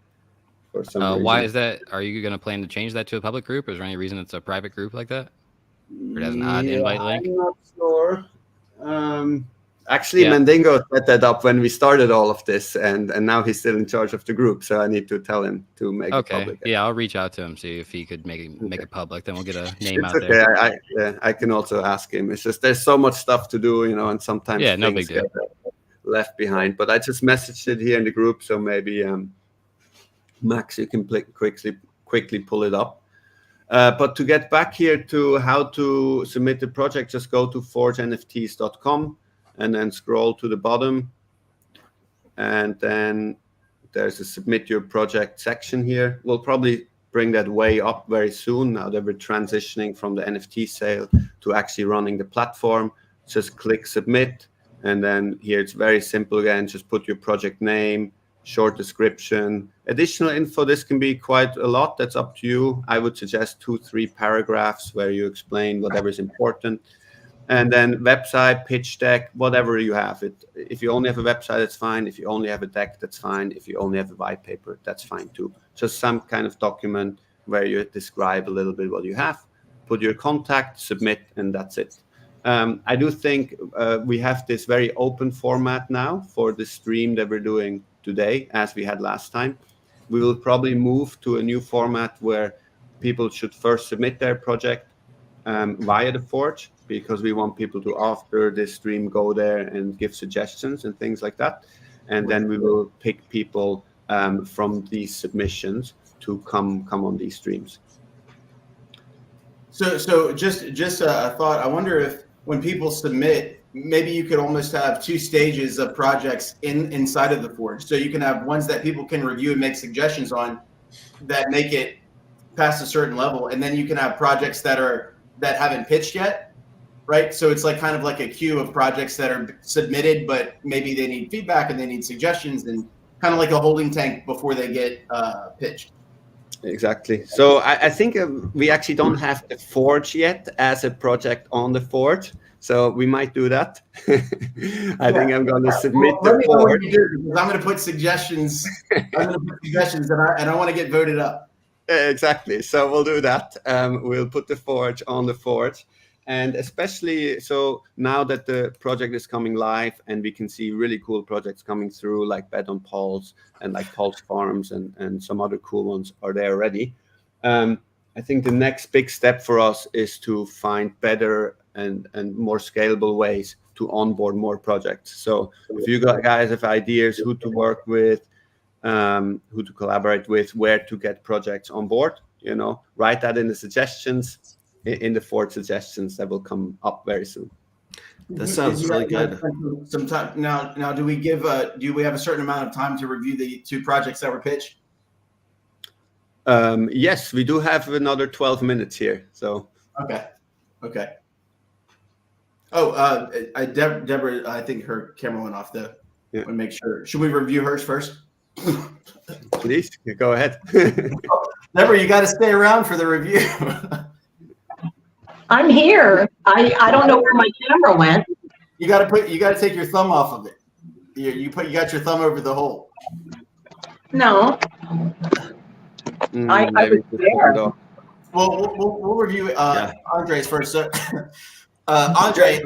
B: For some reason.
D: Why is that? Are you going to plan to change that to a public group? Is there any reason it's a private group like that? Or it has an odd invite link?
B: I'm not sure. Actually, Mandingo set that up when we started all of this, and now he's still in charge of the group, so I need to tell him to make it public.
D: Yeah, I'll reach out to him, see if he could make it public. Then we'll get a name
B: it's
D: out
B: okay.
D: there.
B: I can also ask him. It's just there's so much stuff to do, and sometimes
D: no big deal.
B: Get left behind. But I just messaged it here in the group, so maybe Max, you can quickly pull it up. But to get back here to how to submit the project, just go to forgenfts.com and then scroll to the bottom. And then there's a submit your project section here. We'll probably bring that way up very soon now that we're transitioning from the NFT sale to actually running the platform. Just click submit. And then here it's very simple again. Just put your project name, short description, additional info. This can be quite a lot. That's up to you. I would suggest 2-3 paragraphs where you explain whatever is important. And then website, pitch deck, whatever you have. If you only have a website, that's fine. If you only have a deck, that's fine. If you only have a white paper, that's fine too. Just some kind of document where you describe a little bit what you have. Put your contact, submit, and that's it. I do think we have this very open format now for the stream that we're doing today, as we had last time. We will probably move to a new format where people should first submit their project via the Forge, because we want people to, after this stream, go there and give suggestions and things like that. And then we will pick people from these submissions to come on these streams.
E: So just a thought. I wonder if when people submit, maybe you could almost have 2 stages of projects inside of the Forge. So you can have ones that people can review and make suggestions on that make it past a certain level, and then you can have projects that haven't pitched yet, right? So it's like kind of like a queue of projects that are submitted, but maybe they need feedback and they need suggestions, and kind of like a holding tank before they get pitched.
B: Exactly. So I think we actually don't have the Forge yet as a project on the Forge. So we might do that. I think I'm going to submit the Forge.
E: Because I'm going to put suggestions. And I want to get voted up.
B: Exactly. So we'll do that. We'll put the Forge on the Forge. And especially so now that the project is coming live and we can see really cool projects coming through, like Bet on Pulse and like PulseFarms and some other cool ones are there already. I think the next big step for us is to find better and more scalable ways to onboard more projects. So if you guys have ideas who to work with, who to collaborate with, where to get projects on board, write that in the suggestions, in the Forge suggestions that will come up very soon.
A: That sounds really good.
E: Some time now. Do we have a certain amount of time to review the 2 projects that were pitched?
B: Yes, we do have another 12 minutes here. So
E: Okay. Oh, Deborah, I think her camera went off though.
B: Yeah.
E: Want to make sure. Should we review hers first?
B: please go ahead.
E: Deborah, you got to stay around for the review.
G: I'm here. I don't know where my camera went.
E: You got to take your thumb off of it. You got your thumb over the hole.
G: No. I was there.
E: Well, we'll review Andre's first. So, Andre,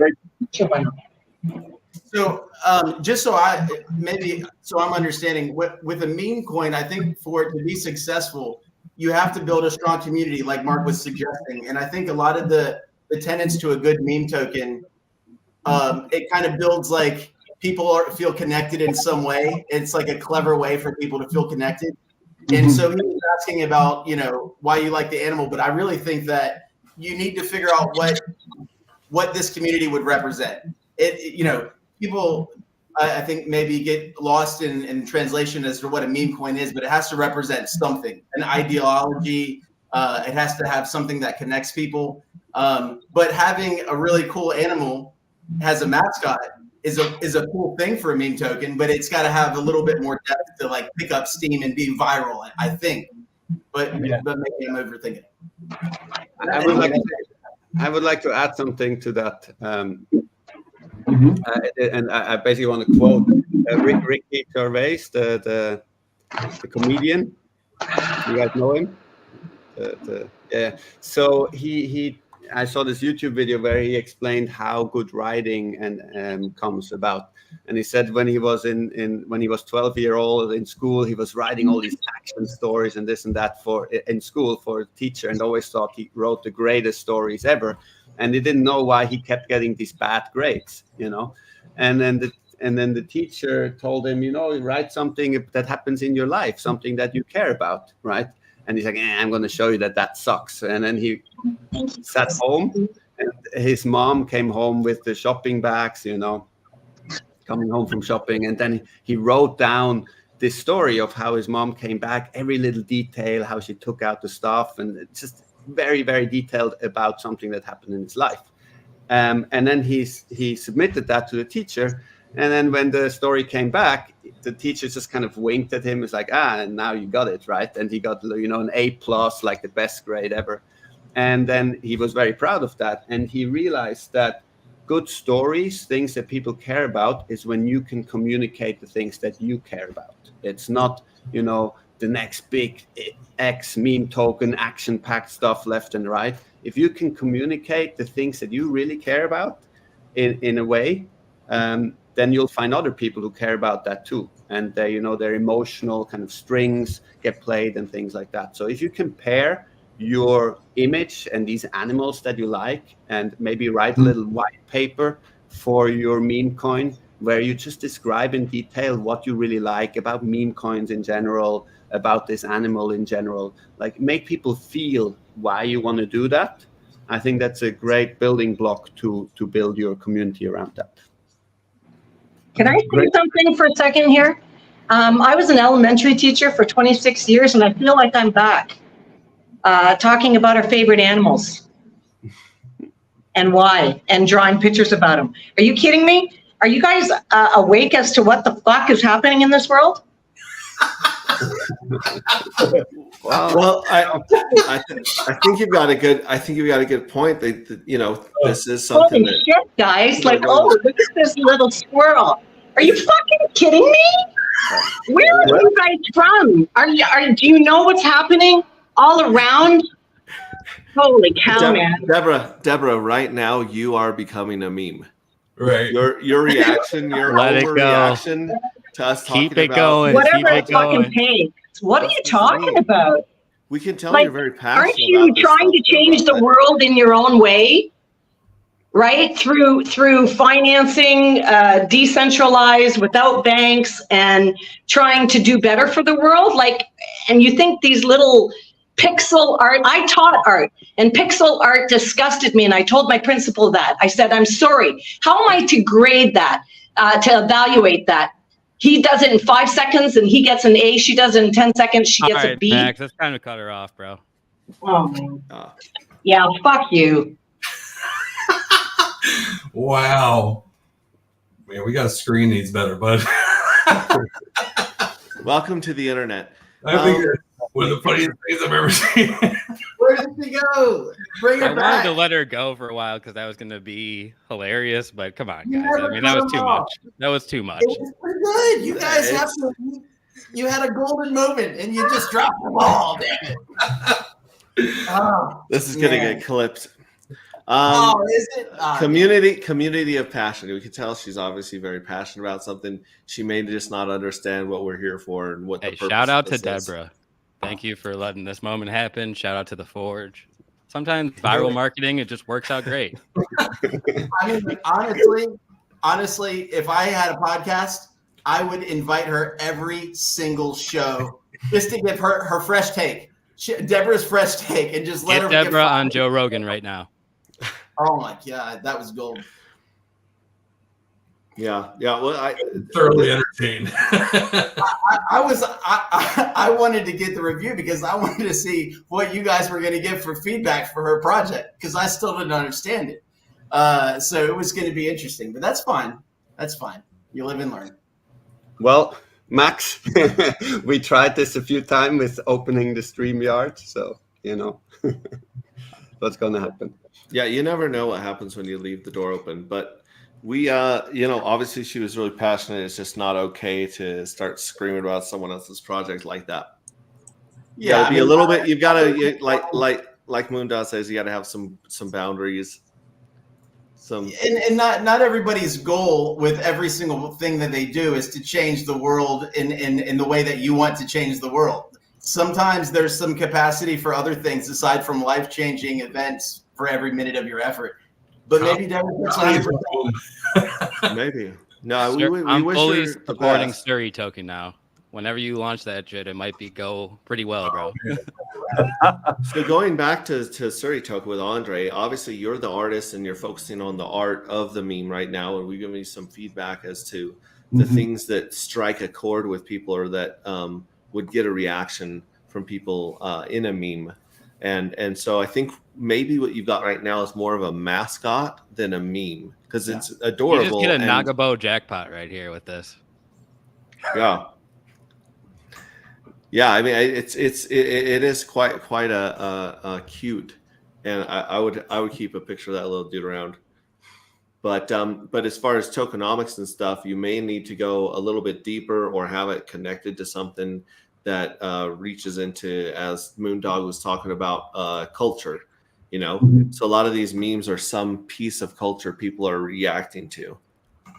E: so just so I'm understanding, with a meme coin, I think for it to be successful, you have to build a strong community, like Marc was suggesting. And I think a lot of the tenets to a good meme token, it kind of builds like people feel connected in some way. It's like a clever way for people to feel connected. And so he was asking about, why you like the animal, but I really think that you need to figure out what this community would represent. People, I think, maybe get lost in translation as to what a meme coin is, but it has to represent something, an ideology. It has to have something that connects people. But having a really cool animal as a mascot is a cool thing for a meme token, but it's got to have a little bit more depth to like pick up steam and be viral, I think. But maybe I'm overthinking it.
B: I would like to add something to that. And I basically want to quote Ricky Gervais, the comedian. You guys know him? Yeah. So I saw this YouTube video where he explained how good writing and comes about. And he said when he was when he was 12-years old in school, he was writing all these action stories and this and that in school for a teacher, and always thought he wrote the greatest stories ever. And he didn't know why he kept getting these bad grades, And then the teacher told him, write something that happens in your life, something that you care about, right? And he's like, I'm going to show you that sucks. And then he sat home, and his mom came home with the shopping bags, coming home from shopping. And then he wrote down this story of how his mom came back, every little detail, how she took out the stuff, and it's just very, very detailed about something that happened in his life. And then he submitted that to the teacher. And then when the story came back, the teacher just kind of winked at him. It's like, and now you got it, right? And he got, an A+, like the best grade ever. And then he was very proud of that. And he realized that good stories, things that people care about, is when you can communicate the things that you care about. It's not, the next big X meme token, action-packed stuff left and right. If you can communicate the things that you really care about in a way, then you'll find other people who care about that too. And their emotional kind of strings get played and things like that. So if you compare your image and these animals that you like, and maybe write a little white paper for your meme coin, where you just describe in detail what you really like about meme coins in general, about this animal in general, like make people feel why you want to do that. I think that's a great building block to build your community around that.
G: Can I say something for a second here? I was an elementary teacher for 26 years, and I feel like I'm back talking about our favorite animals and why, and drawing pictures about them. Are you kidding me? Are you guys awake as to what the fuck is happening in this world?
A: Well, I think you've got a good point. This is something.
G: Holy shit, guys! Like, look at this little squirrel. Are you fucking kidding me? Where are you guys from? Do you know what's happening all around? Holy cow, man!
A: Deborah, right now you are becoming a meme.
C: Right.
A: Your reaction, your overreaction to us talking
D: Keep it
A: about
D: going.
G: Whatever
D: Keep
G: it fucking takes. What are you talking about?
A: We can tell
G: Like,
A: you're very passionate.
G: Aren't you
A: about this
G: trying to
A: stuff,
G: change the
A: but
G: world in your own way? Right? Through financing, decentralized, without banks, and trying to do better for the world. Like, and you think these little pixel art, I taught art, and pixel art disgusted me, and I told my principal that. I said, I'm sorry, how am I to grade that, to evaluate that? he does it in 5 seconds and he gets an A. She does it in 10 seconds. She gets a B.
D: Max, it's time to cut her off, bro.
G: Oh, man. Yeah, fuck you.
C: Wow. Man, we got to screen these better, bud.
A: Welcome to the internet.
C: I think it's one of the funniest things I've ever seen.
E: Where did she go? Bring
D: I
E: her
D: wanted
E: back.
D: to let her go for a while because that was going to be hilarious, but come on,
E: You
D: guys.
E: never
D: I mean, that was
E: cut
D: too
E: them off.
D: much. That was too much.
E: It was pretty good. You guys have to. You had a golden moment, and you just dropped the ball. Damn it! Oh,
A: This is going to
E: man.
A: get clipped.
E: Is it?
A: Community of passion. We can tell she's obviously very passionate about something. She may just not understand what we're here for and what the
D: Hey,
A: purpose
D: shout out
A: of
D: to
A: this is.
D: Deborah. Thank you for letting this moment happen. Shout out to the Forge. Sometimes viral marketing, it just works out great.
E: I mean, honestly, if I had a podcast, I would invite her every single show just to give her fresh take. Deborah's fresh take, and just let
D: Get
E: her
D: Deborah on Joe Rogan right now.
E: Oh my god, that was gold.
A: Yeah. Well, I
C: Thoroughly entertained.
E: I wanted to get the review because I wanted to see what you guys were going to give for feedback for her project because I still didn't understand it. So it was going to be interesting, but that's fine. That's fine. You live and learn.
B: Well, Max, we tried this a few times with opening the StreamYard, so you know what's going to happen.
A: Yeah, you never know what happens when you leave the door open. But we, obviously she was really passionate. It's just not okay to start screaming about someone else's project like that.
E: Yeah,
A: be a little bit. You've got to like Moondot says. You got to have some boundaries.
E: And not everybody's goal with every single thing that they do is to change the world in the way that you want to change the world. Sometimes there's some capacity for other things aside from life-changing events for every minute of your effort. But maybe Deborah's 100%.
A: Maybe. No, we
D: I'm
A: wish
D: fully
A: her the
D: supporting
A: best.
D: Surrey token now. Whenever you launch that shit, it might go pretty well, bro.
A: So going back to Surrey Token with Andre, obviously you're the artist and you're focusing on the art of the meme right now, and we're giving you some feedback as to the things that strike a chord with people or that would get a reaction from people in a meme. And so I think maybe what you've got right now is more of a mascot than a meme because it's adorable.
D: You just get a Nagabo jackpot right here with this.
A: Yeah, I mean it is quite a cute, and I would keep a picture of that little dude around. But as far as tokenomics and stuff, you may need to go a little bit deeper or have it connected to something that reaches into, as Moondog was talking about, culture. So a lot of these memes are some piece of culture people are reacting to. What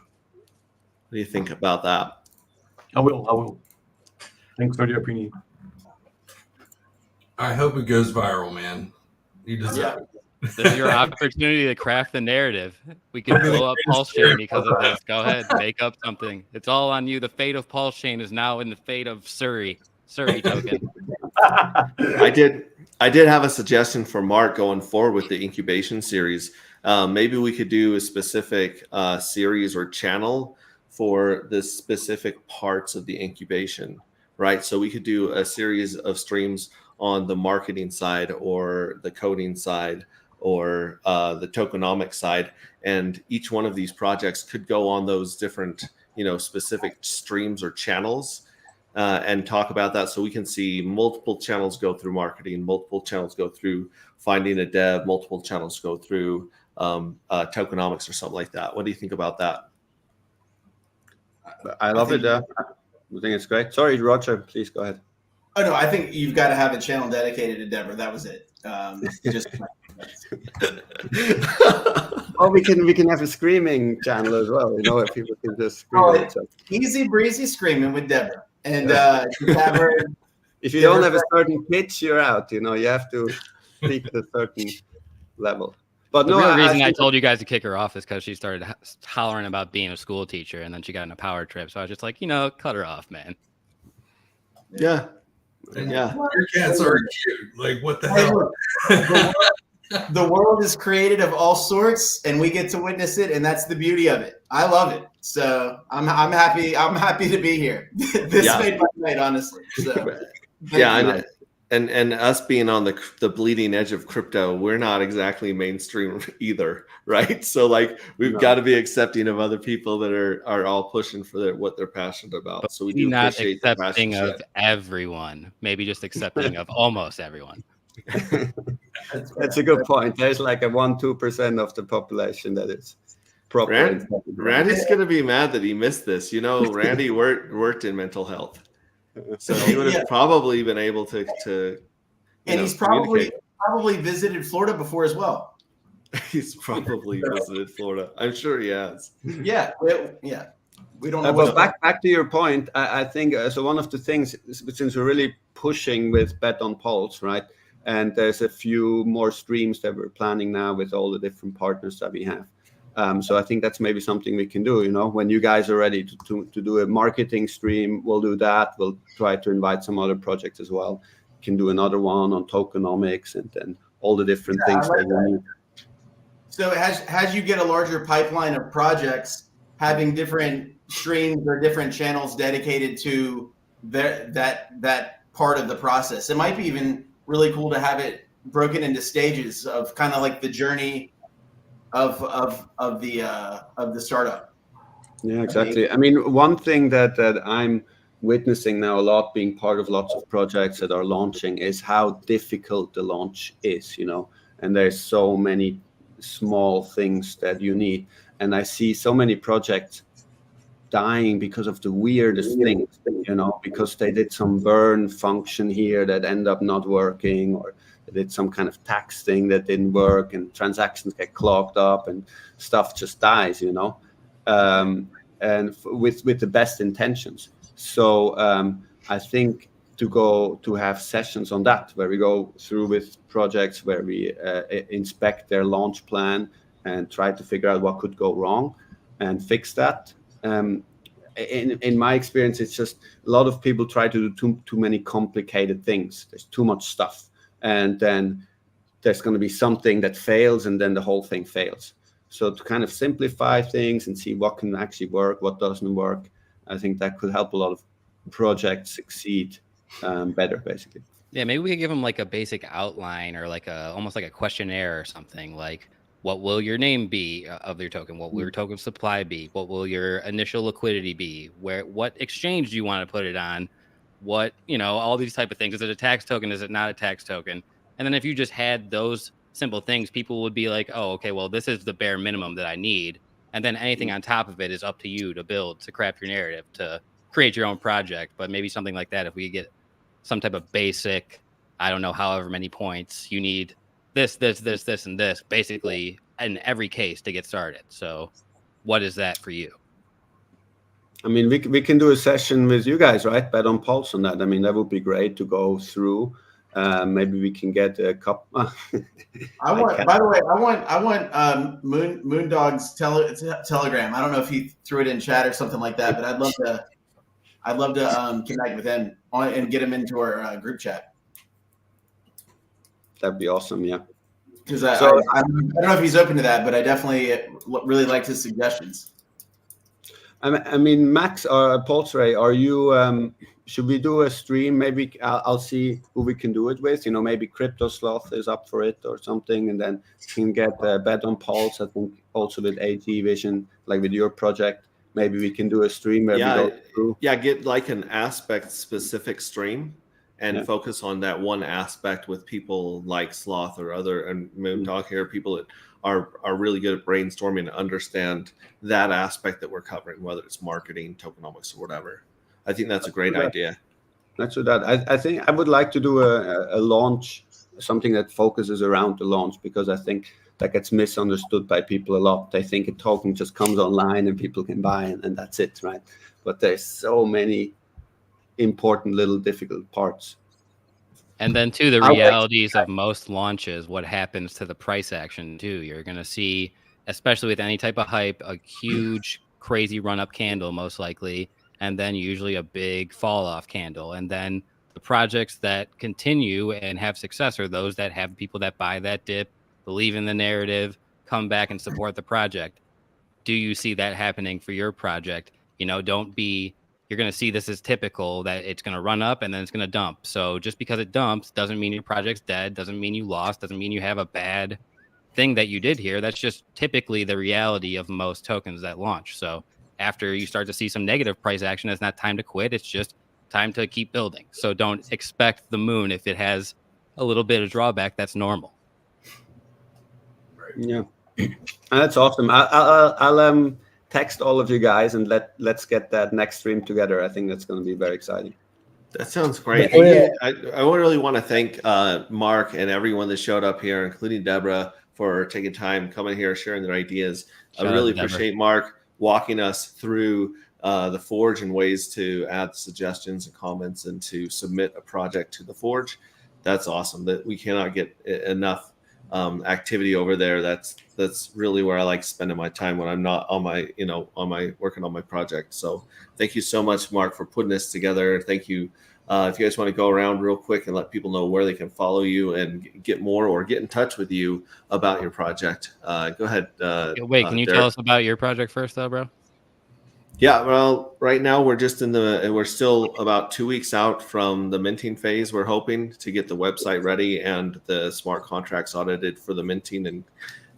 A: do you think about that?
F: I will. Thanks for the opinion.
C: I hope it goes viral, man. You deserve it.
D: This is your opportunity to craft the narrative. We could blow up Pulse Chain because of this. Go ahead, make up something. It's all on you. The fate of Pulse Chain is now in the fate of Surrey token.
A: I did have a suggestion for Marc going forward with the incubation series. Maybe we could do a specific series or channel for the specific parts of the incubation, right? So we could do a series of streams on the marketing side or the coding side or the tokenomics side. And each one of these projects could go on those different, specific streams or channels and talk about that. So we can see multiple channels go through marketing, multiple channels go through finding a dev, multiple channels go through tokenomics or something like that. What do you think about that?
B: I love it. I think it's great. Sorry, Roger, please go ahead.
E: Oh no, I think you've got to have a channel dedicated to Deborah. That was it.
B: Or we can have a screaming channel as well. Where people can just scream at each other.
E: Easy breezy screaming with Deborah, and have her.
B: If you don't have a certain pitch, you're out. You have to speak at a certain level. But
D: the real reason I told you guys to kick her off is because she started hollering about being a school teacher, and then she got in a power trip. So I was just like, cut her off, man.
A: Yeah.
C: And your cats are cute. Like, what the hell?
E: the world is created of all sorts, and we get to witness it, and that's the beauty of it. I love it. So I'm happy. I'm happy to be here. This
A: Yeah.
E: made my night, honestly. So
A: Yeah,
E: you.
A: and us being on the bleeding edge of crypto, we're not exactly mainstream either, right? So like we've
B: No.
A: got to be accepting of other people that are all pushing for what they're passionate about.
D: But
A: So we
D: maybe
A: do
D: not
A: appreciate the passion.
D: accepting of everyone. Maybe just accepting of almost everyone.
B: That's a good point. There's like a 1-2% of the population that is proper.
A: Randy's gonna be mad that he missed this. You know, Randy worked in mental health, so he would have probably been able to.
E: And he's probably visited Florida before as well.
A: He's probably visited Florida. I'm sure he has.
E: Yeah. We don't know.
B: But back to your point, I think so. One of the things, since we're really pushing with Bet on Pulse, right? And there's a few more streams that we're planning now with all the different partners that we have. So I think that's maybe something we can do. You know, when you guys are ready to do a marketing stream, we'll do that. We'll try to invite some other projects as well. Can do another one on tokenomics and then all the different things that we need.
E: So as you get a larger pipeline of projects, having different streams or different channels dedicated to that part of the process, it might be even really cool to have it broken into stages of kind of like the journey of the startup.
B: Yeah, exactly. I mean, one thing that I'm witnessing now a lot, being part of lots of projects that are launching, is how difficult the launch is, you know, and there's so many small things that you need. And I see so many projects dying because of the weirdest things, you know, because they did some burn function here that end up not working, or they did some kind of tax thing that didn't work, and transactions get clogged up and stuff just dies, you know, and with the best intentions. So I think to have sessions on that, where we go through with projects, where we inspect their launch plan and try to figure out what could go wrong and fix that. In my experience, it's just a lot of people try to do too many complicated things. There's too much stuff, and then there's going to be something that fails, and then the whole thing fails. So to kind of simplify things and see what can actually work, what doesn't work, I think that could help a lot of projects succeed better, basically.
D: Yeah, maybe we could give them like a basic outline, or like almost like a questionnaire or something. Like, what will your name be of your token? What will your token supply be? What will your initial liquidity be? What exchange do you want to put it on? What, you know, all these type of things. Is it a tax token? Is it not a tax token? And then if you just had those simple things, people would be like, oh, okay, well, this is the bare minimum that I need. And then anything on top of it is up to you to build, to craft your narrative, to create your own project. But maybe something like that, if we get some type of basic, I don't know, however many points you need, this, and this, basically in every case to get started. So what is that for you?
B: I mean, we can do a session with you guys, right? Bet on Pulse on that. I mean, that would be great to go through. Maybe we can get a couple.
E: By the way, I want Moondog's Telegram. I don't know if he threw it in chat or something like that, but I'd love to connect with him and get him into our group chat.
B: That'd be awesome, yeah.
E: Because I don't know if he's open to that, but I definitely really liked his suggestions.
B: I mean, Max or Pulse Ray, are you? Should we do a stream? Maybe I'll see who we can do it with. You know, maybe Crypto Sloth is up for it or something, and then we can get Bet on Pulse. I think also with AT Vision, like with your project, maybe we can do a stream where we go through.
A: Yeah, get like an aspect specific stream and focus on that one aspect with people like Sloth or other and Moondog here, people that are really good at brainstorming and understand that aspect that we're covering, whether it's marketing, tokenomics, or whatever. I think that's a great idea.
B: Let's do that. I think I would like to do a launch, something that focuses around the launch, because I think that gets misunderstood by people a lot. They think a token just comes online and people can buy and that's it, right? But there's so many important little difficult parts.
D: And then too, the realities of most launches, what happens to the price action too. You're going to see, especially with any type of hype, a huge crazy run up candle most likely, and then usually a big fall off candle. And then the projects that continue and have success are those that have people that buy that dip believe in the narrative, come back and support the project. Do you see that happening for your project? You know, don't be, you're going to see this as typical, that it's going to run up and then it's going to dump. So just because it dumps doesn't mean your project's dead, doesn't mean you lost, doesn't mean you have a bad thing that you did here. That's just typically the reality of most tokens that launch. So after you start to see some negative price action, it's not time to quit. It's just time to keep building. So don't expect the moon if it has a little bit of drawback. That's normal.
B: Yeah, that's awesome. I'll text all of you guys and let's get that next stream together. I think that's going to be very exciting.
A: That sounds great. I really want to thank Marc and everyone that showed up here, including Deborah, for taking time, coming here, sharing their ideas. I really appreciate Marc walking us through the Forge and ways to add suggestions and comments and to submit a project to the Forge. That's awesome. That we cannot get enough activity over there. That's really where I like spending my time when I'm not on my working on my project. So thank you so much, Marc, for putting this together. Thank you. If you guys want to go around real quick and let people know where they can follow you and get more or get in touch with you about your project, go ahead.
D: Wait, can you tell us about your project first, though, bro?
A: Yeah, well, right now we're still about 2 weeks out from the minting phase. We're hoping to get the website ready and the smart contracts audited for the minting and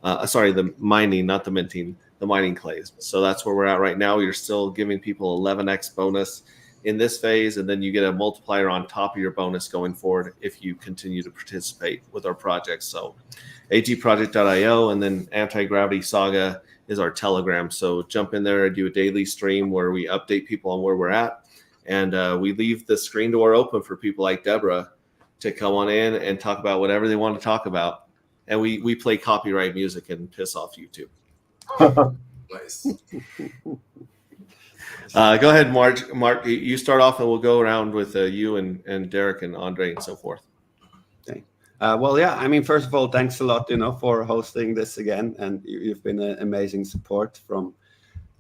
A: the mining, not the minting, the mining clays. So that's where we're at right now. You're still giving people 11x bonus in this phase, and then you get a multiplier on top of your bonus going forward if you continue to participate with our project. So agproject.io, and then Anti-Gravity Saga is our Telegram. So jump in there and do a daily stream where we update people on where we're at. And we leave the screen door open for people like Deborah to come on in and talk about whatever they want to talk about. And we play copyright music and piss off YouTube.
C: Nice.
A: Go ahead, Marc, you start off and we'll go around with you and Derek and Andre and so forth.
B: Okay. Well, yeah, I mean, first of all, thanks a lot, for hosting this again. And you've been an amazing support from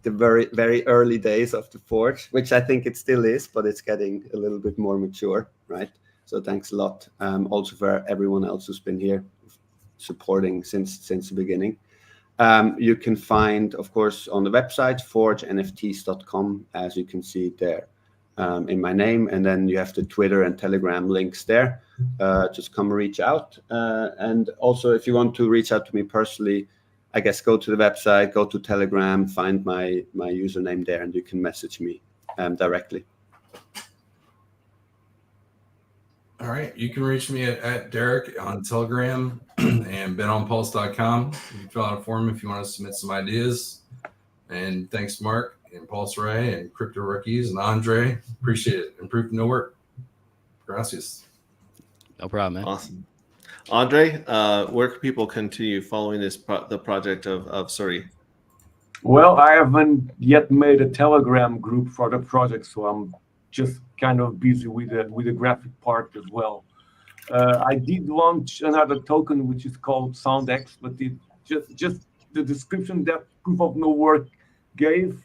B: the very, very early days of the Forge, which I think it still is, but it's getting a little bit more mature, right? So thanks a lot. Also for everyone else who's been here supporting since the beginning. You can find, of course, on the website, forgenfts.com, as you can see there in my name. And then you have the Twitter and Telegram links there. Just come reach out. And also, if you want to reach out to me personally, I guess go to the website, go to Telegram, find my username there, and you can message me directly.
C: All right. You can reach me at Derek on Telegram and betonpulse.com. You can fill out a form if you want to submit some ideas. And thanks, Marc and Pulse Ray and Crypto Rookies and Andre. Appreciate it. Improved no work. Gracias.
D: No problem, man.
A: Awesome. Andre, where can people continue following the project of Suri?
F: Well, I haven't yet made a Telegram group for the project, so I'm just kind of busy with the graphic part as well. I did launch another token which is called SoundX, but it just the description that Proof of No Work gave,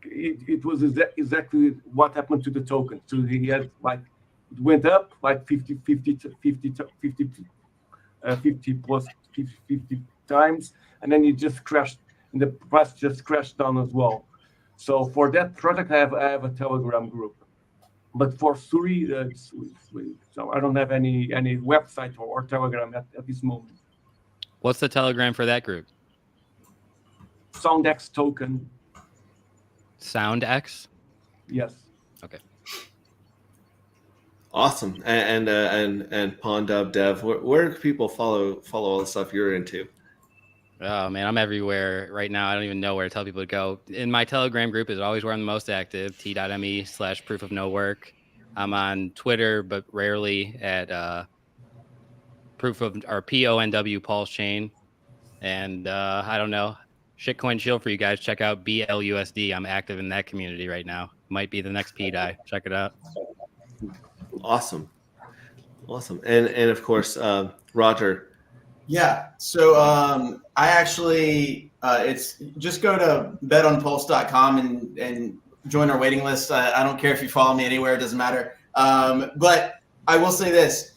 F: it was exactly what happened to the token. So he had it went up 50 times, and then it just crashed, and the price just crashed down as well. So for that project, I have a Telegram group. But for Suri, so I don't have any website or Telegram at this moment.
D: What's the Telegram for that group?
F: SoundX token.
D: SoundX?
F: Yes.
D: Okay.
A: Awesome. And PonWDev, where can people follow all the stuff you're into?
D: Oh man, I'm everywhere right now. I don't even know where to tell people to go. In my Telegram group is always where I'm the most active, t.me/proofofnowork. I'm on Twitter, but rarely at PONW Pulse Chain. And I don't know, shitcoin chill for you guys. Check out BLUSD. I'm active in that community right now. Might be the next PDI. Check it out.
A: Awesome. And of course, Roger.
E: Yeah. So I actually, it's just go to betonpulse.com and join our waiting list. I don't care if you follow me anywhere; it doesn't matter. But I will say this: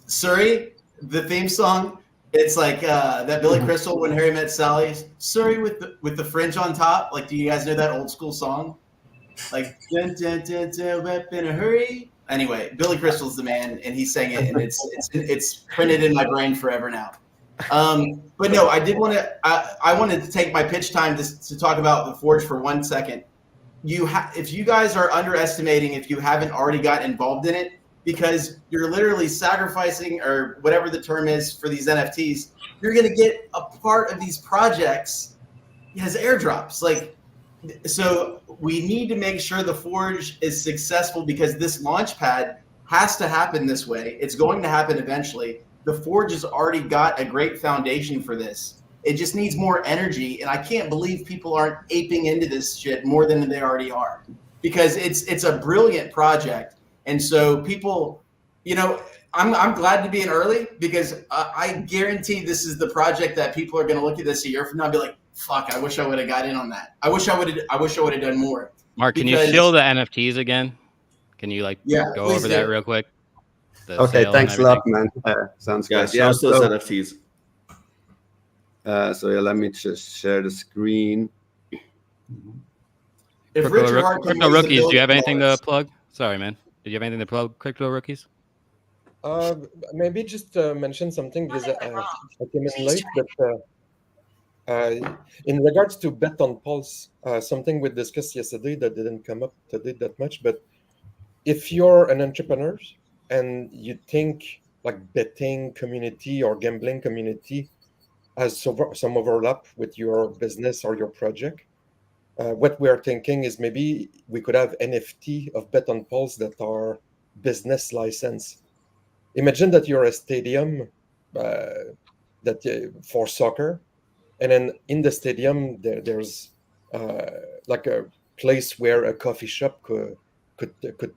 E: Suri, the theme song, It's like that Billy Crystal when Harry Met Sally. Sorry with the fringe on top. Like, do you guys know that old school song? Like, dun, dun, dun, dun, up in a hurry. Anyway, Billy Crystal's the man, and he sang it, and it's printed in my brain forever now. But no, I did want to. I wanted to take my pitch time to talk about the Forge for 1 second. If you guys are underestimating, if you haven't already got involved in it, because you're literally sacrificing, or whatever the term is for these NFTs, you're going to get a part of these projects as airdrops. Like, so we need to make sure the Forge is successful, because this launch pad has to happen this way. It's going to happen eventually. The Forge has already got a great foundation for this. It just needs more energy, and I can't believe people aren't aping into this shit more than they already are, because it's a brilliant project. And so people, you know, I'm glad to be in early, because I guarantee this is the project that people are going to look at this a year from now and be like, fuck, I wish I would have got in on that. I wish I would have done more.
D: Mark, can you show the NFTs again? Go over that real quick?
B: Okay, thanks a lot, man. Sounds good.
A: Show us those NFTs.
B: So yeah, let me just share the screen.
E: If
D: Crypto Rookies, do you have anything to plug? Sorry, man. Did you have anything to plug, Crypto Rookies?
H: Maybe just mention something, because I came in late, but in regards to Bet on Pulse, something we discussed yesterday that didn't come up today that much, but if you're an entrepreneur and you think like betting community or gambling community has some overlap with your business or your project, what we are thinking is maybe we could have NFT of Bet on Pulse that are business license. Imagine that you're a stadium for soccer, and then in the stadium there's like a place where a coffee shop could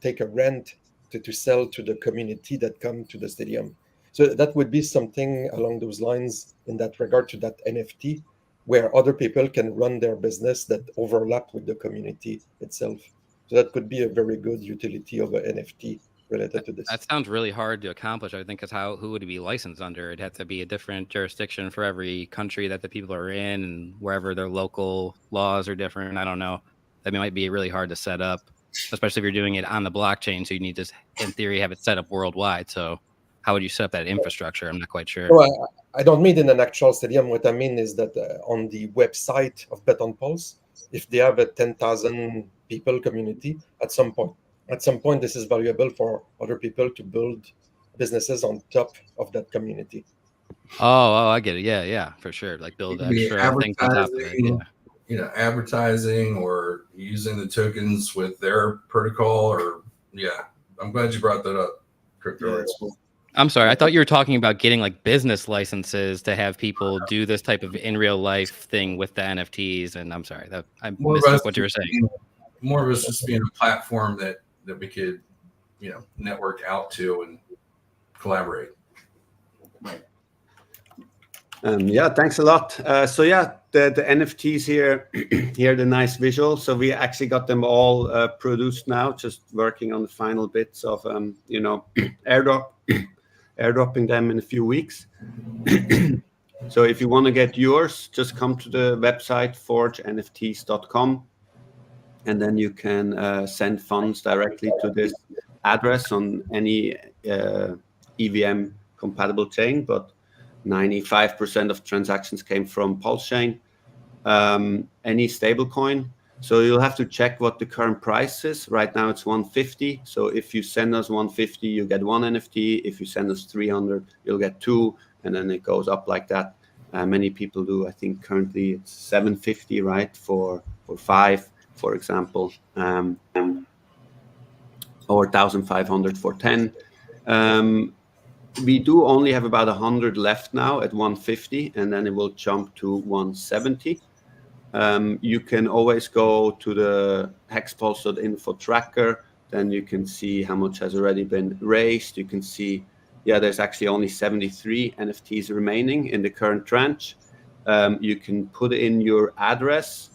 H: take a rent to sell to the community that come to the stadium. So that would be something along those lines in that regard to that NFT, where other people can run their business that overlap with the community itself. So that could be a very good utility of an NFT related to this.
D: That sounds really hard to accomplish, I think, because who would it be licensed under? It'd have to be a different jurisdiction for every country that the people are in, and wherever their local laws are different. I don't know. That might be really hard to set up, especially if you're doing it on the blockchain. So you need to, in theory, have it set up worldwide. So how would you set up that infrastructure? I'm not quite sure.
H: Well, I don't mean in an actual stadium. What I mean is that on the website of Bet on Pulse, if they have a 10,000 people community, at some point, this is valuable for other people to build businesses on top of that community.
D: Oh, I get it. Yeah, for sure. Like build extra things on top of it. Yeah.
C: You know, advertising or using the tokens with their protocol, or I'm glad you brought that up, Crypto.
E: That's cool.
D: I'm sorry. I thought you were talking about getting like business licenses to have people do this type of in real life thing with the NFTs. And I'm sorry that I missed what you were saying.
C: More of us just being a platform that we could, network out to and collaborate.
E: Right.
B: Thanks a lot. The NFTs here, here the nice visual. So we actually got them all produced now, just working on the final bits of airdropping them in a few weeks. So if you want to get yours, just come to the website forgenfts.com, and then you can send funds directly to this address on any EVM compatible chain, but 95% of transactions came from Pulse chain. Any stablecoin. So you'll have to check what the current price is. Right now it's 150. So if you send us 150, you get one NFT. If you send us 300, you'll get two, and then it goes up like that. Many people do. I think currently it's 750, right, for 5, for example, or 1,500 for 10. We do only have about 100 left now at 150, and then it will jump to 170. You can always go to the hexpulse.info tracker. Then you can see how much has already been raised. You can see, there's actually only 73 NFTs remaining in the current tranche. You can put in your address,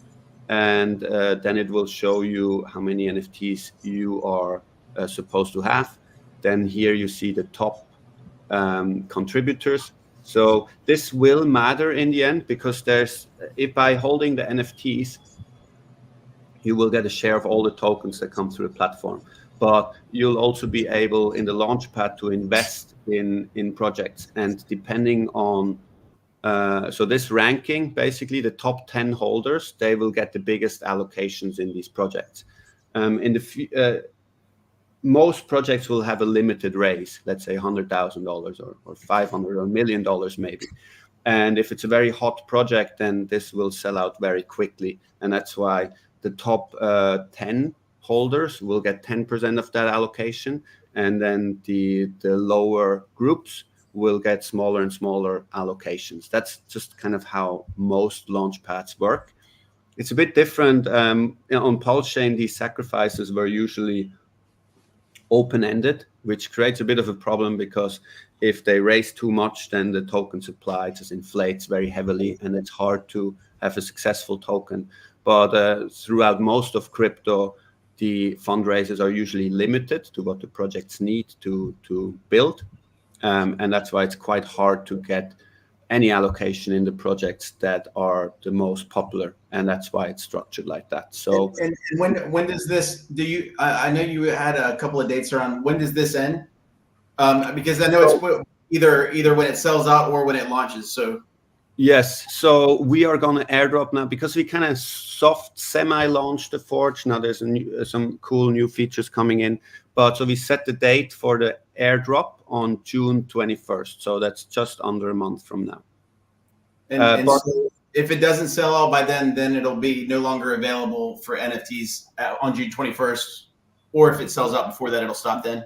B: and then it will show you how many NFTs you are supposed to have. Then here you see the top contributors. So this will matter in the end, because if by holding the NFTs, you will get a share of all the tokens that come through the platform. But you'll also be able in the Launchpad to invest in projects. And depending on, so this ranking, basically the top 10 holders, they will get the biggest allocations in these projects. Most projects will have a limited raise, let's say $100,000 or $500 or $1 million maybe. And if it's a very hot project, then this will sell out very quickly. And that's why the top 10 holders will get 10% of that allocation. And then the lower groups will get smaller and smaller allocations. That's just kind of how most launchpads work. It's a bit different. On PulseChain, these sacrifices were usually open-ended, which creates a bit of a problem, because if they raise too much, then the token supply just inflates very heavily, and it's hard to have a successful token. But throughout most of crypto, the fundraisers are usually limited to what the projects need to build. And that's why it's quite hard to get any allocation in the projects that are the most popular, and that's why it's structured like that. So,
E: and when does this? I know you had a couple of dates around. When does this end? Because I know it's either when it sells out or when it launches. So.
B: Yes, so we are going to airdrop now, because we kind of soft semi-launched the Forge. Now there's some cool new features coming in, but so we set the date for the airdrop on June 21st. So that's just under a month from now.
E: And so if it doesn't sell out by then it'll be no longer available for NFTs on June 21st, or if it sells out before that, it'll stop then.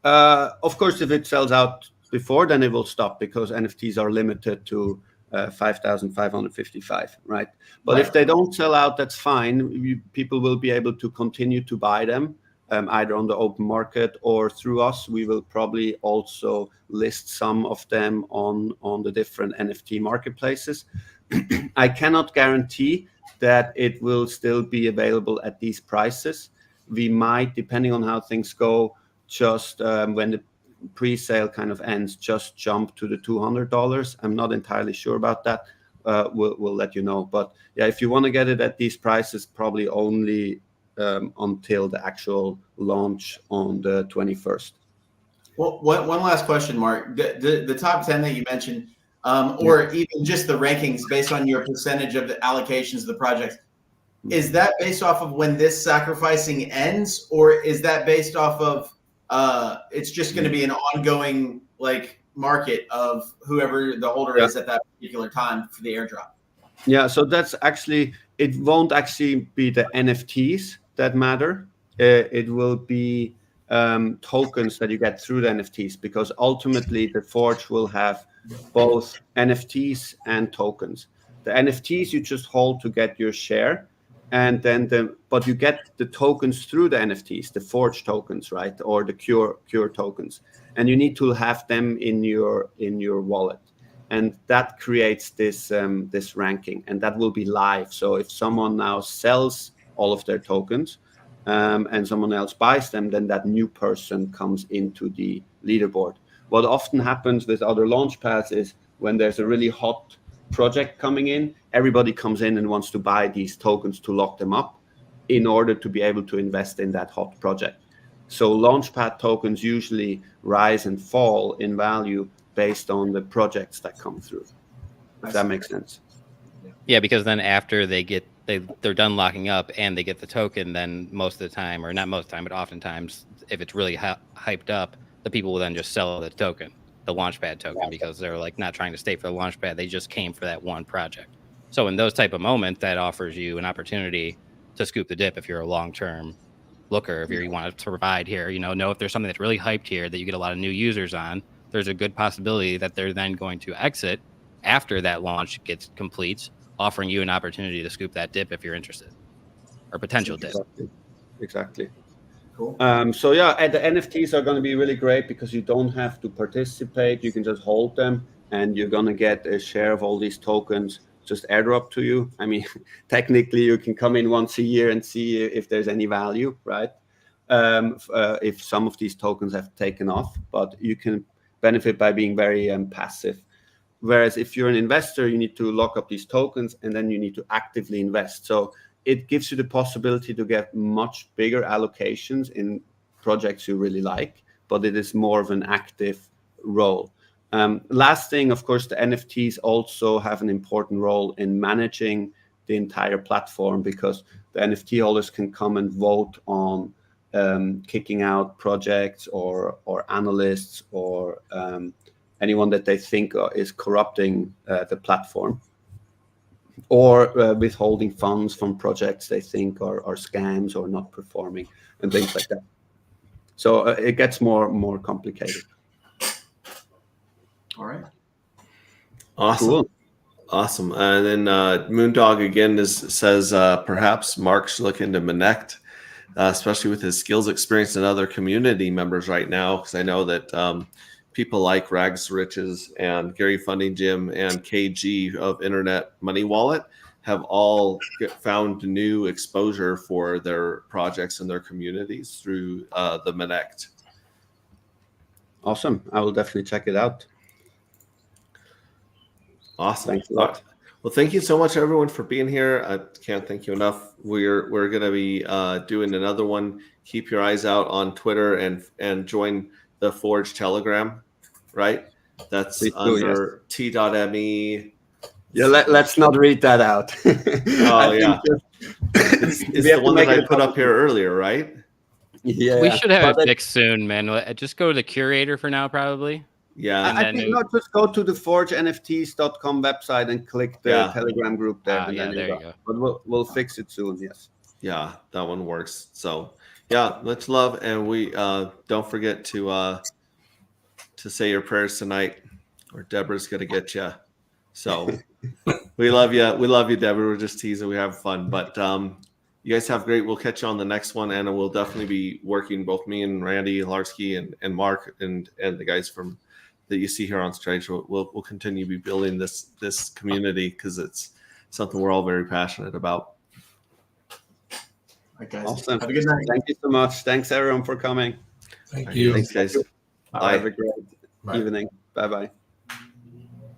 B: Of course, if it sells out before, then it will stop, because NFTs are limited to 5,555, right? But if they don't sell out, that's fine. People will be able to continue to buy them, either on the open market or through us. We will probably also list some of them on the different NFT marketplaces. I cannot guarantee that it will still be available at these prices. We might, depending on how things go, just when the pre-sale kind of ends, just jump to the $200. I'm not entirely sure about that. We'll let you know. But yeah, if you want to get it at these prices, probably only until the actual launch on the 21st.
E: Well, one last question, Marc. The top 10 that you mentioned, or even just the rankings based on your percentage of the allocations of the projects, is that based off of when this sacrificing ends, or is that based off of it's just going to be an ongoing market of whoever the holder is at that particular time for the airdrop?
B: Yeah, so that's actually, it won't actually be the NFTs that matter. It will be tokens that you get through the NFTs, because ultimately the Forge will have both NFTs and tokens. The NFTs you just hold to get your share, and then but you get the tokens through the NFTs, the Forge tokens, right, or the Cure tokens, and you need to have them in your wallet, and that creates this ranking, and that will be live. So if someone now sells all of their tokens, and someone else buys them, then that new person comes into the leaderboard. What often happens with other launchpads is when there's a really hot project coming in, everybody comes in and wants to buy these tokens to lock them up in order to be able to invest in that hot project. So launchpad tokens usually rise and fall in value based on the projects that come through. If that makes sense.
D: Yeah, because then after they're done locking up and they get the token, then most of the time, or not most of the time, but oftentimes, if it's really hyped up, the people will then just sell the token, the launchpad token, because they're not trying to stay for the launchpad. They just came for that one project. So in those type of moments, that offers you an opportunity to scoop the dip if you're a long-term looker, if you want to provide here, know if there's something that's really hyped here that you get a lot of new users on, there's a good possibility that they're then going to exit after that launch completes, offering you an opportunity to scoop that dip if you're interested, or potential dip.
B: Exactly.
E: Cool.
B: So yeah, the NFTs are going to be really great because you don't have to participate. You can just hold them, and you're going to get a share of all these tokens just airdrop to you. I mean, technically, you can come in once a year and see if there's any value, right? If some of these tokens have taken off, but you can benefit by being very passive. Whereas if you're an investor, you need to lock up these tokens and then you need to actively invest. So it gives you the possibility to get much bigger allocations in projects you really like, but it is more of an active role. Last thing, of course, the NFTs also have an important role in managing the entire platform, because the NFT holders can come and vote on kicking out projects or analysts or anyone that they think is corrupting the platform, or withholding funds from projects they think are scams or not performing and things like that. So it gets more complicated.
E: All right.
A: Awesome.
B: Cool.
A: Awesome. And then Moondog again says perhaps Marc should look into Connect, especially with his skills, experience, and other community members right now, because I know that people like Rags to Riches and Gary Funding Jim and KG of Internet Money Wallet have all found new exposure for their projects and their communities through the Connect.
B: Awesome. I will definitely check it out.
A: Awesome.
B: Thanks a lot.
A: Well, thank you so much, everyone, for being here. I can't thank you enough. We're going to be doing another one. Keep your eyes out on Twitter and join the Forge Telegram, right? That's under t.me.
B: Yeah, let's not read that out.
A: Oh, yeah. It's the one that I put up here earlier, right?
B: Yeah.
D: We should have it fixed soon, man. Just go to the curator for now, probably.
A: Yeah.
B: I think not just go to the forgenfts.com website and click the Telegram group there.
D: Yeah, there you go.
B: But we'll fix it soon, yes.
A: Yeah, that one works. So, yeah, much love. And we don't forget to say your prayers tonight, or Deborah's going to get you. So we love you. We love you, Deborah. We're just teasing. We have fun. But you guys have great. We'll catch you on the next one. And we'll definitely be working, both me and Randy, Hilarski, and Marc, and the guys from that you see here on stage. We'll continue to be building this community, because it's something we're all very passionate about.
E: All right, guys.
B: Awesome.
E: Have a good night.
B: Thank you so much. Thanks, everyone, for coming.
C: Thank you.
A: Thanks, guys.
B: Have a great evening. Bye-bye.